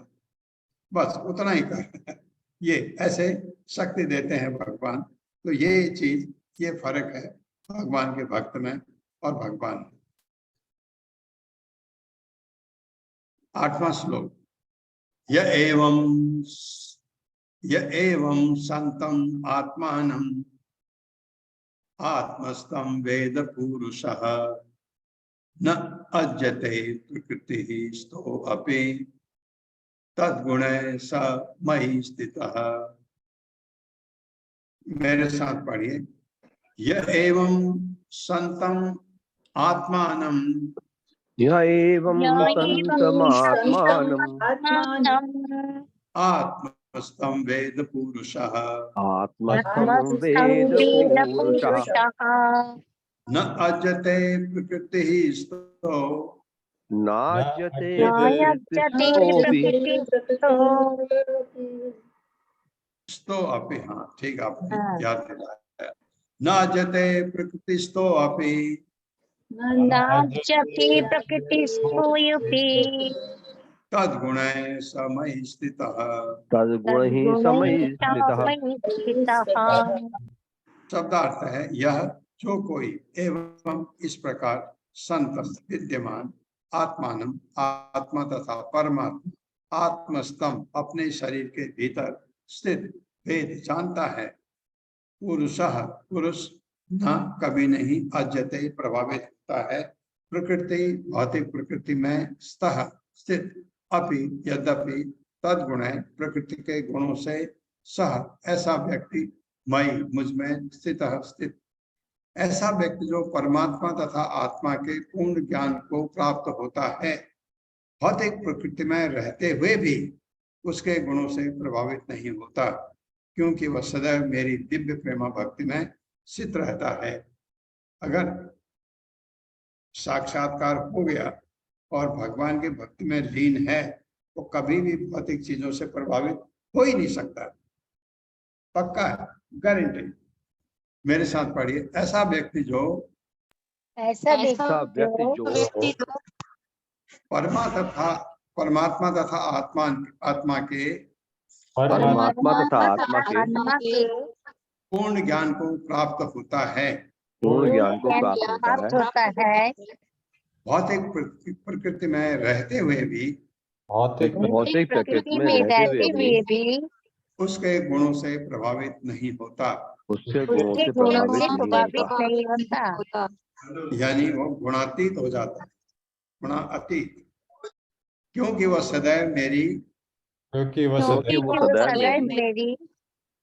बस उतना ही कर। ये ऐसे शक्ति देते हैं भगवान। तो ये चीज, ये फर्क है भगवान के भक्त में और भगवान में। 8वां श्लोक, य एवं संतम आत्मानं आत्मस्थं वेद पुरुषः न अज्यते प्रकृति स्तो अपि तद्गुणे स मयि स्थितः। मेरे साथ पढ़िए, य एवं संतम आत्मानं एवं संतमात्मानं आत्मस्थं वेद पुरुषः आत्मस्थं वेद पुरुषः न अजते प्रकृति स्तो नाज्यते स्तो अपि। हाँ ठीक, आपने याद दिलाया। न अजते प्रकृति स्तो अपि तद्गुणे समयि स्थितः। तद्गुणैः समयि स्थितः। शब्दार्थ है, यह जो कोई एवं इस प्रकार संतम विद्यमान आत्मानम आत्मा तथा परमात्मा आत्मस्तम अपने शरीर के भीतर स्थित भेद जानता है, पुरुषः पुरुष न कभी नहीं अज्यते प्रभावित होता है, प्रकृति भौतिक प्रकृति में स्तः स्थित, अपि यद्यपि तद्गुण प्रकृति के गुणों से सह ऐसा व्यक्ति मई मुझ में स्थित ऐसा व्यक्ति जो परमात्मा तथा आत्मा के पूर्ण ज्ञान को प्राप्त होता है, भौतिक प्रकृति में रहते हुए भी उसके गुणों से प्रभावित नहीं होता, क्योंकि वह सदैव मेरी दिव्य प्रेमा भक्ति में स्थित रहता है। अगर साक्षात्कार हो गया और भगवान के भक्ति में लीन है, तो कभी भी भौतिक चीजों से प्रभावित हो ही नहीं सकता, पक्का है, गारंटी। मेरे साथ पढ़िए, ऐसा व्यक्ति जो परमात्मा तथा आत्मा के पूर्ण ज्ञान को प्राप्त होता है, भौतिक प्रकृति में रहते हुए भी भौतिक प्रकृति में रहते हुए भी उसके गुणों से प्रभावित नहीं होता, उसके गुणों से प्रभावित नहीं होता, यानी वो गुणातीत हो जाता है, गुणातीत, क्योंकि वह सदैव मेरी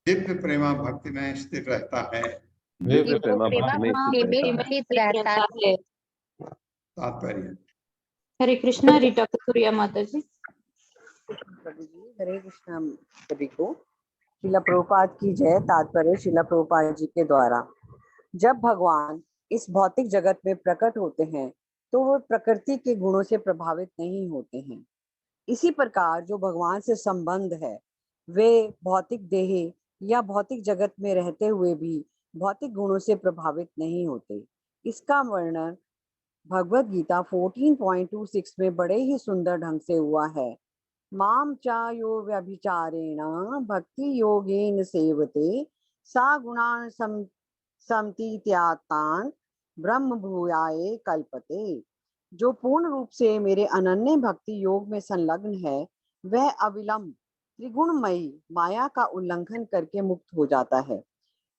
दिव्य प्रेमा भक्ति में स्थित रहता है। दिव्य प्रेमा भक्ति में स्थित रहता है। तात्पर्य, हरे कृष्णा। रीटा कस्तूरिया माता जी। हरे कृष्णा सभी को। श्रीला प्रभुपाद की जय। तात्पर्य श्रीला प्रभुपाद जी के द्वारा, जब भगवान इस भौतिक जगत में प्रकट होते हैं तो वो प्रकृति के गुणों से प्रभावित नहीं होते हैं। इसी प्रकार जो भगवान से संबंध है वे भौतिक देह या भौतिक जगत में रहते हुए भी भौतिक गुणों से प्रभावित नहीं होते। इसका वर्णन भगवद गीता 14.26 में बड़े ही सुंदर ढंग से हुआ है। माम च यो व्यभिचारेण भक्ति योगेन सेवते सा गुणान समतीत्यात्तान ब्रह्म भूयाय कल्पते। जो पूर्ण रूप से मेरे अनन्य भक्ति योग में संलग्न है वह अविलंब त्रिगुणमयी माया का उल्लंघन करके मुक्त हो जाता है।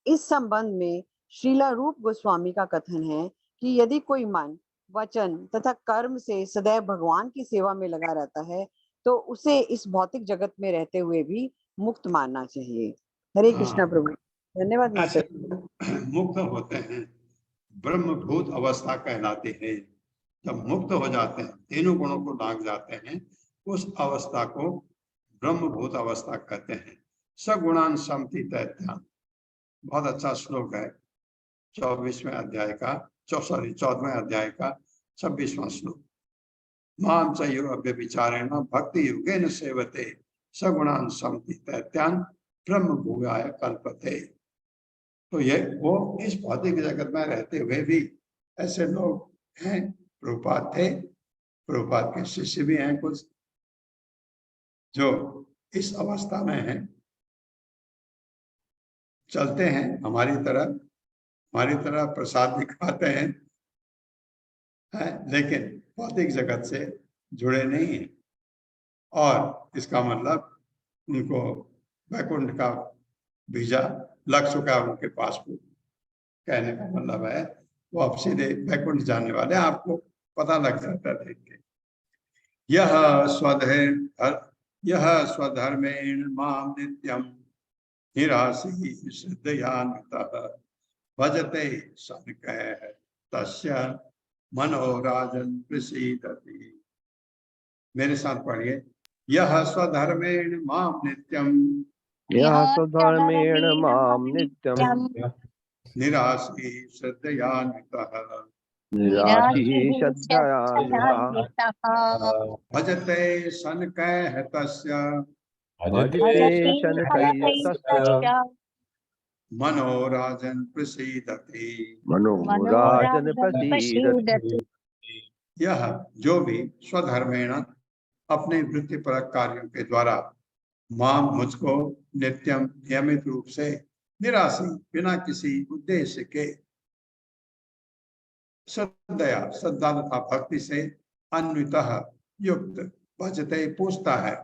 इस संबंध में श्रीला रूप गोस्वामी का कथन है कि यदि कोई मन, वचन तथा कर्म से सदैव भगवान की सेवा में लगा रहता है तो उसे इस भौतिक जगत में रहते हुए भी मुक्त मानना चाहिए। हरे कृष्णा प्रभु। धन्यवाद माता जी। मुक्त होते हैं, ब्रह्मभूत अवस्था कहलाते हैं। जब मुक्त हो जाते हैं, तीनों गुणों को लांघ जाते हैं, उस अवस्था को ब्रह्मभूत अवस्था कहते हैं। सगुणान समतीत्यात्तान, बहुत अच्छा श्लोक है, 14वें अध्याय का 26वां श्लोक। माम च यो व्यभिचारेण भक्ति योगेन सेवते सगुणान समतीत्यात्तान ब्रह्म भूयाय कल्पते। तो ये वो इस भौतिक जगत में रहते हुए भी ऐसे लोग हैं। प्रभुपाद थे, प्रभुपाद के शिष्य भी हैं कुछ, जो इस अवस्था में हैं, चलते हैं हमारी तरह प्रसाद दिखाते हैं, लेकिन भौतिक जगत से जुड़े नहीं हैं। और इसका मतलब उनको वैकुंठ का वीजा लग चुका है उनके पासपोर्ट। कहने का मतलब है वो अब सीधे वैकुंठ जाने वाले, आपको पता लग जाता है देख के। यह स्वधर्मेण माम नित्यम निरासी श्रद्धयान्वितः भजते सनकः तस्य मनोराजन् प्रसीदति। मेरे साथ पढ़िए। यह स्वधर्मेण माम नित्यम यः स्वधर्मेण मां नित्यं निरासी श्रद्धयान्वितः निराशीः श्रद्धयान्वितः भजते सनकः तस्य भजते शनकैः तस्य मनोराजन् प्रसीदति। मनोराजन् प्रसीदति। यह जो भी स्वधर्मेण अपने वृत्तिपरक कार्यों के द्वारा माम मुझको नित्यम नियमित रूप से निराशी बिना किसी उद्देश्य के श्रद्धा तथा भक्ति से अन्वितः युक्त भजते पूछता है,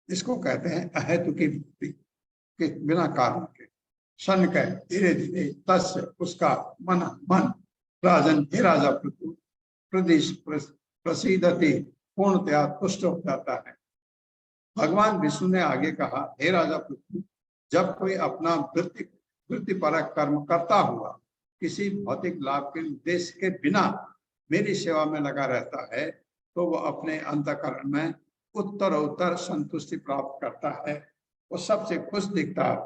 इसको कहते हैं अहेतु की भक्ति के बिना कारण के। सन कह धीरे धीरे तस्य उसका मन राजन हे राजा प्रदेश प्रसीदति पूर्णतया तुष्ट हो जाता है। भगवान विष्णु ने आगे कहा, हे राजा पृथ्वी, जब कोई अपना वृत्तिपरक कर्म करता हुआ किसी भौतिक लाभ के उद्देश्य के बिना मेरी सेवा में लगा रहता है तो वह अपने अंतःकरण में उत्तरोत्तर संतुष्टि प्राप्त करता है, वो सबसे खुश दिखता है।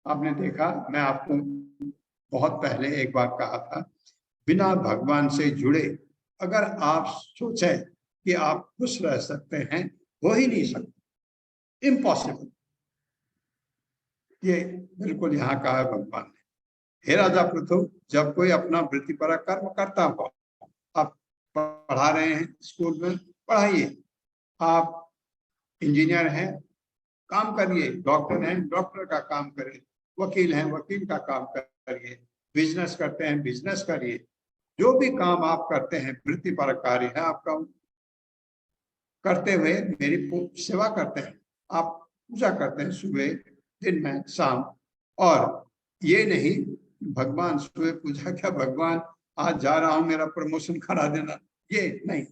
आपने देखा, मैं आपको बहुत पहले एक बार कहा था, बिना भगवान से जुड़े अगर आप सोचें कि आप खुश रह सकते हैं, हो ही नहीं सकते, इम्पॉसिबल। ये बिल्कुल यहाँ कहा है भगवान ने। हे राजा पृथु, जब कोई अपना वृत्तिपरक कर्म करता हो, आप पढ़ा रहे हैं स्कूल में, पढ़ाइए। आप इंजीनियर हैं, काम करिए। डॉक्टर हैं, डॉक्टर का काम करिए। वकील हैं, वकील का काम करिए। बिजनेस करते हैं, बिजनेस करिए। जो भी काम आप करते हैं वृत्तिपरक कार्य है आपका, करते हुए मेरी सेवा करते हैं, आप पूजा करते हैं सुबह, दिन में, शाम। और ये नहीं भगवान सुबह पूजा, क्या भगवान आज जा रहा हूं मेरा प्रमोशन करा देना, ये नहीं।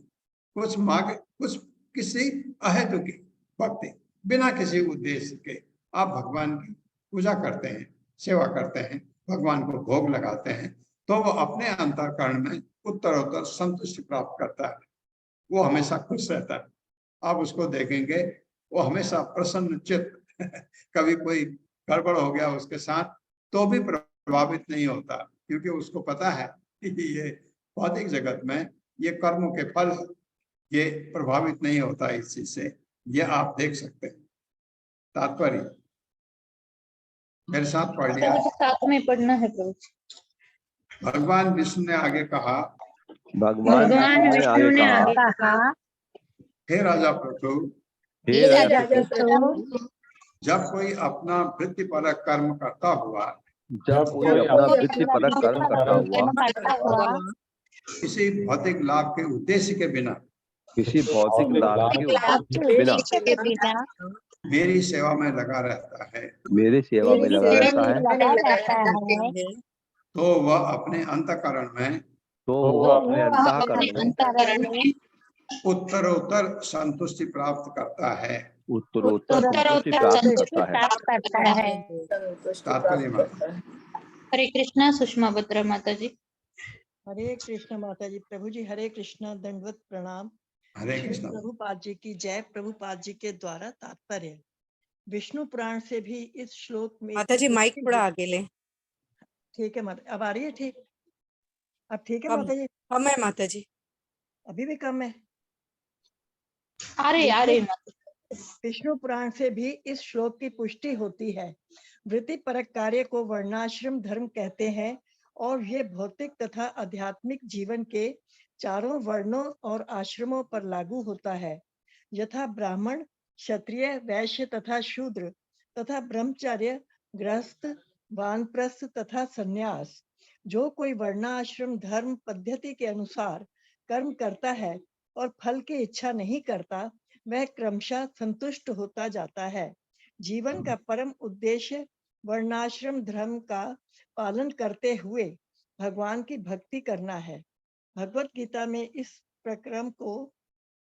कुछ मांग, कुछ किसी अहेतु की भक्ति बिना किसी उद्देश्य के आप भगवान की पूजा करते हैं, सेवा करते हैं, भगवान को भोग लगाते हैं, तो वो अपने अंतःकरण में उत्तरोत्तर संतुष्टि प्राप्त करता है। वो हमेशा खुश रहता है। आप उसको देखेंगे, वो हमेशा प्रसन्न चित्त कभी कोई गड़बड़ हो गया उसके साथ तो भी प्रभावित नहीं होता, क्योंकि उसको पता है कि ये भौतिक जगत में ये कर्मों के फल, ये प्रभावित नहीं होता इस चीज से। ये आप देख सकते हैं। तात्पर्य मेरे साथ पढ़ लिया। साथ में पढ़ना है प्रभु। भगवान विष्णु ने आगे कहा, भगवान विष्णु ने आगे कहा, हे राजा पृथु, हे राजर्षि प्रभु, जब कोई अपना वृत्तिपरक कर्म करता हुआ जब कोई अपना वृत्तिपरक कर्म करता हुआ किसी भौतिक लाभ के उद्देश्य के बिना किसी भौतिक लाभ के उद्देश्य के बिना मेरी सेवा में लगा रहता है, मेरी सेवा में लगा रहता है, तो वह अपने अंतःकरण में में उत्तरोत्तर संतुष्टि प्राप्त करता है। उत्तरोत्तर संतुष्टि प्राप्त करता है। तात्पर्य माता। हरे कृष्णा सुषमा बत्रा माता जी। हरे कृष्ण माता जी। प्रभु जी हरे कृष्ण, दंडवत प्रणाम। हरे श्री कृष्ण। प्रभुपाद जी की जय। प्रभुपाद जी के द्वारा तात्पर्य विष्णु पुराण से भी इस श्लोक में माता जी माइक थोड़ा आगे ले। ठीक है माता, अब आ रही है ठीक? अब ठीक है कम माता जी? कम है माता जी, अभी भी कम है? आ रही विष्णु पुराण से भी इस श्लोक की पुष्टि होती है। वृत्ति परक कार्य को वर्णाश्रम धर्म कहते हैं और ये भौतिक तथा आध्यात्मिक जीवन के चारों वर्णों और आश्रमों पर लागू होता है, यथा ब्राह्मण, क्षत्रिय, वैश्य तथा शूद्र तथा ब्रह्मचर्य, गृहस्थ, वानप्रस्थ तथा संन्यास। जो कोई वर्णाश्रम धर्म पद्धति के अनुसार कर्म करता है और फल की इच्छा नहीं करता, वह क्रमशः संतुष्ट होता जाता है। जीवन का परम उद्देश्य वर्णाश्रम धर्म का पालन करते हुए भगवान की भक्ति करना है। भगवत गीता में इस प्रक्रम को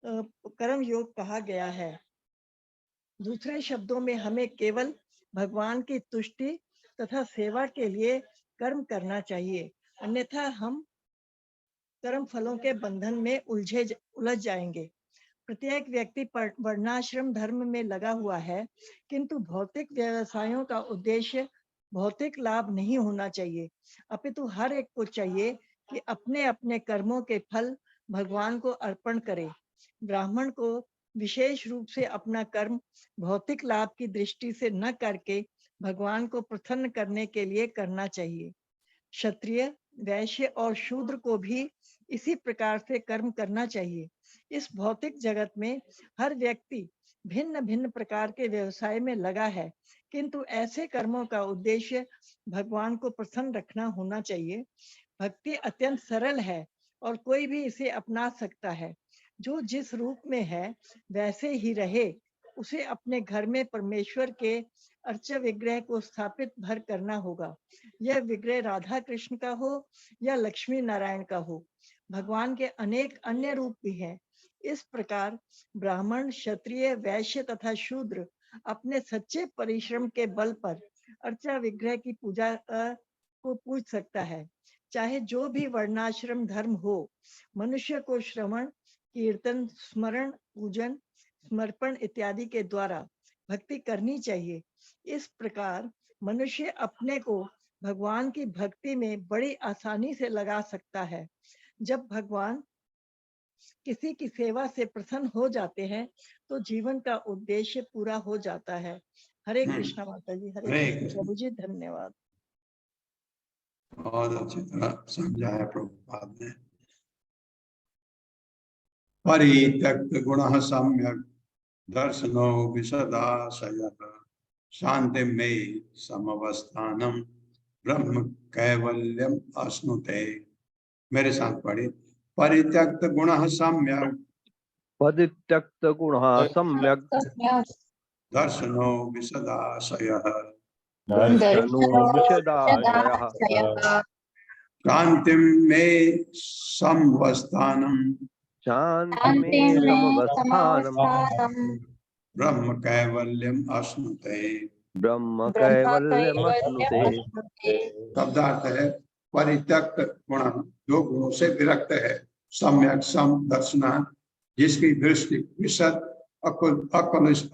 कर्म योग कहा गया है। दूसरे शब्दों में हमें केवल भगवान की तुष्टि तथा सेवा के लिए कर्म करना चाहिए, अन्यथा हम कर्म फलों के बंधन में उलझ जाएंगे। प्रत्येक व्यक्ति वर्णाश्रम धर्म में लगा हुआ है, किंतु भौतिक व्यवसायों का उद्देश्य भौतिक लाभ नहीं होना चाहिए, अपितु हर एक को चाहिए कि अपने अपने कर्मों के फल भगवान को अर्पण करे। ब्राह्मण को विशेष रूप से अपना कर्म भौतिक लाभ की दृष्टि से न करके भगवान को प्रसन्न करने के लिए करना चाहिए। क्षत्रिय, वैश्य और शूद्र को भी इसी प्रकार से कर्म करना चाहिए। इस भौतिक जगत में हर व्यक्ति भिन्न भिन्न प्रकार के व्यवसाय में लगा है, किंतु ऐसे कर्मों का उद्देश्य भगवान को प्रसन्न रखना होना चाहिए। भक्ति अत्यंत सरल है और कोई भी इसे अपना सकता है। जो जिस रूप में है वैसे ही रहे। उसे अपने घर में परमेश्वर के अर्च विग्रह को स्थापित भर करना होगा। यह विग्रह राधा कृष्ण का हो या लक्ष्मी नारायण का हो। भगवान के अनेक अन्य रूप भी हैं। इस प्रकार ब्राह्मण, क्षत्रिय, वैश्य तथा शूद्र अपने सच्चे परिश्रम के बल पर अर्चा विग्रह की पूजा को पूज सकता है। चाहे जो भी वर्णाश्रम धर्म हो, मनुष्य को श्रवण, कीर्तन, स्मरण, पूजन, समर्पण इत्यादि के द्वारा भक्ति करनी चाहिए। इस प्रकार मनुष्य अपने को भगवान की भक्ति में बड़ी आसानी से लगा सकता है। जब भगवान किसी की सेवा से प्रसन्न हो जाते हैं तो जीवन का उद्देश्य पूरा हो जाता है। हरे कृष्णा माता जी। हरे कृष्ण प्रभु जी। धन्यवाद। बहुत अच्छी तरह समझाया प्रभुपाद ने। परित्यक्त गुणः सम्यक् दर्शनो विशदाशयः शांति में समवस्थानम ब्रह्म कैवल्यम अश्नुते। मेरे साथ पढ़ी। परित्यक्त गुणः सम्यक् परित्यक्त गुणः सम्यक् दर्शनो विशदाशयः शांति में समवस्थानम ब्रह्म कैवल्यम अश्नुते। ब्रह्म कैवल्यम अश्नुते। शब्दार्थ है परित्यक्त गुण, जो गुणों से विरक्त है, सम्यक सम दर्शना, जिसकी दृष्टि विशद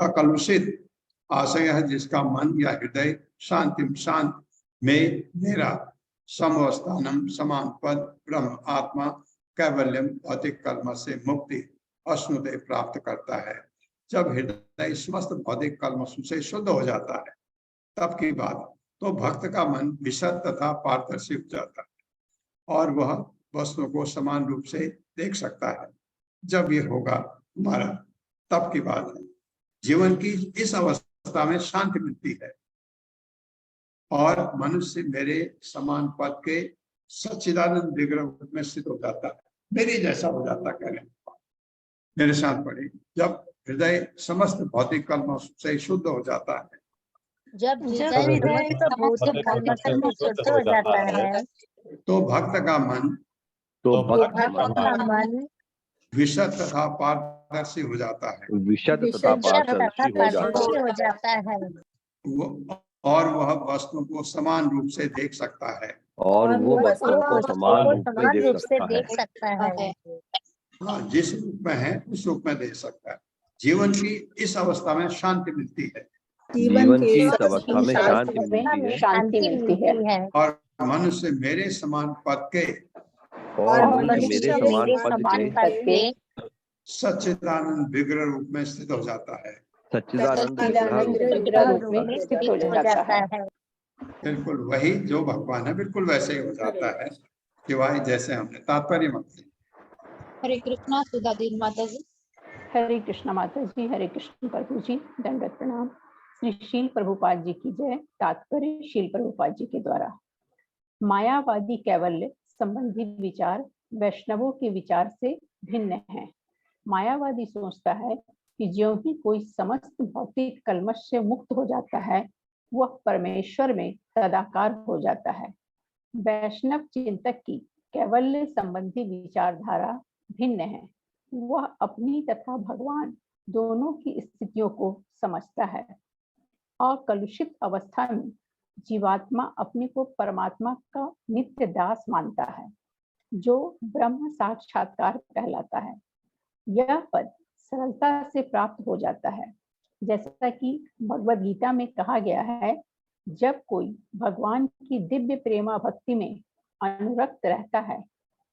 अकलुषित आशय है, जिसका मन या हृदय शांति शांत में मेरा समवस्थानम समान पद ब्रह्म आत्मा कैवल्यम भौतिक कर्म से मुक्ति अश्नुते प्राप्त करता है। जब हृदय समस्त भौतिक कर्म से शुद्ध हो जाता है तब की बात, तो भक्त का मन विशद तथा पारदर्शी हो जाता है और वह वस्तुओं को समान रूप से देख सकता है। जब ये होगा हमारा तब की बात है। जीवन की इस अवस्था में शांति मिलती है और मनुष्य मेरे समान पद के सच्चिदानंद विग्रह में स्थित हो जाता है, मेरे जैसा हो जाता है। कहने मेरे साथ पढ़े, जब हृदय समस्त भौतिक कर्मों से शुद्ध हो जाता है, जब हृदय भौतिक कर्म से शुद्ध हो जाता है, तो भक्त का मन विशद तथा पारदर्शी हो जाता है। विशद तथा पारदर्शी हो जाता है और वह वस्तु को समान रूप से देख सकता है। और वो वस्तु को समान रूप से देख सकता है। हाँ, जिस रूप में है उस रूप में देख सकता है। जीवन की इस अवस्था में शांति मिलती है। जीवन की इस अवस्था में शांति मिलती है। और मनुष्य मेरे समान पद के सच्चिदानंद विग्रह रूप में स्थित हो जाता है। सच्चिदानंद हो जाता है। बिल्कुल वही जो भगवान है, बिल्कुल वैसे ही हो जाता है सिवाय जैसे हमने तात्पर्य मत। हरे कृष्णा सुधा देवी माता जी। हरे कृष्णा माता जी, हरे कृष्ण प्रभु जी, दंडवत प्रणाम। श्री शील प्रभुपाद जी की जय। तात्पर्य शील प्रभुपाद जी के द्वारा। मायावादी कैवल्य संबंधी विचार वैष्णवों के विचार से भिन्न है। मायावादी सोचता है कि ज्यों ही कोई समस्त भौतिक कल्मश से मुक्त हो जाता है, वह परमेश्वर में तदाकार हो जाता है। वैष्णव चिंतक की कैवल्य संबंधी विचारधारा भिन्न है। वह अपनी तथा भगवान दोनों की स्थितियों को समझता है। अकलुषित अवस्था में जीवात्मा अपने को परमात्मा का नित्य दास मानता है, जो ब्रह्म साक्षात्कार कहलाता है। यह पद सरलता से प्राप्त हो जाता है, जैसा कि भगवद गीता में कहा गया है, जब कोई भगवान की दिव्य प्रेमा भक्ति में अनुरक्त रहता है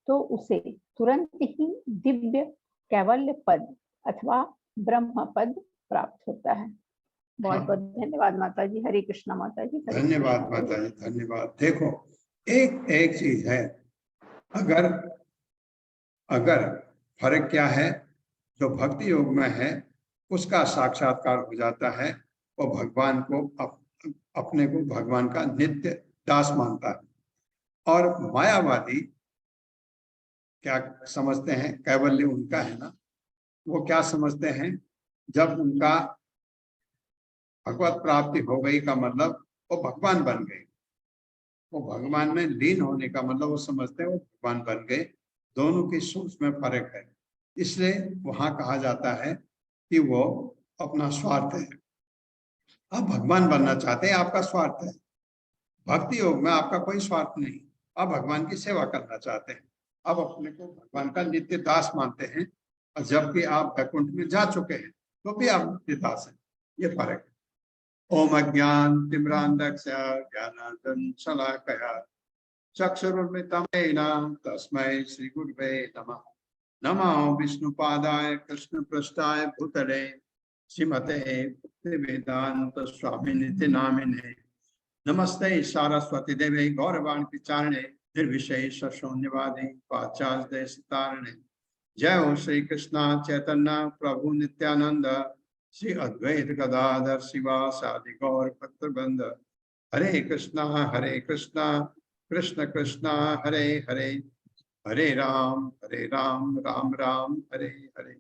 तो उसे तुरंत ही दिव्य कैवल्य पद अथवा ब्रह्म पद प्राप्त होता है। बहुत बहुत धन्यवाद माता जी। हरे कृष्णा माता जी। धन्यवाद माता जी, धन्यवाद। देखो एक चीज है, अगर फर्क क्या है, जो भक्ति योग में है उसका साक्षात्कार हो जाता है, वो भगवान को अपने को भगवान का नित्य दास मानता है। और मायावादी क्या समझते हैं, कैवल्य उनका है ना, वो क्या समझते हैं, जब उनका भगवत प्राप्ति हो गई का मतलब वो भगवान बन गए, वो भगवान में लीन होने का मतलब वो समझते हैं वो भगवान बन गए। दोनों की सोच में फर्क है, इसलिए वहां कहा जाता है कि वो अपना स्वार्थ है। आप भगवान बनना चाहते हैं, आपका स्वार्थ है। भक्ति योग में आपका कोई स्वार्थ नहीं, आप भगवान की सेवा करना चाहते हैं, आप अपने को भगवान का नित्य दास मानते हैं। और जबकि आप वैकुंठ में जा चुके हैं तो भी आप नित्य दास हैं, ये फर्क है। ओम अज्ञान तिम्रांधस्य ज्ञानांजनशलाकया चक्षुरुन्मिलितं येन तस्मै श्री गुरुवे नमः। नमो विष्णुपादाय कृष्णपृष्ठाय भूतले श्रीमते भक्तिवेदांत स्वामी नित्य नामिने। नमस्ते सारस्वती देवे गौरवाणी प्रचारणे निर्विशेष शून्यवादी पाश्चात्य देश तारणे। जय हो श्री कृष्ण चैतन्य प्रभु नित्यानंद श्री अद्वैत गदाधर शिवासादि गौर भक्तवृंद। हरे कृष्णा कृष्ण कृष्ण हरे हरे, हरे राम राम राम हरे हरे।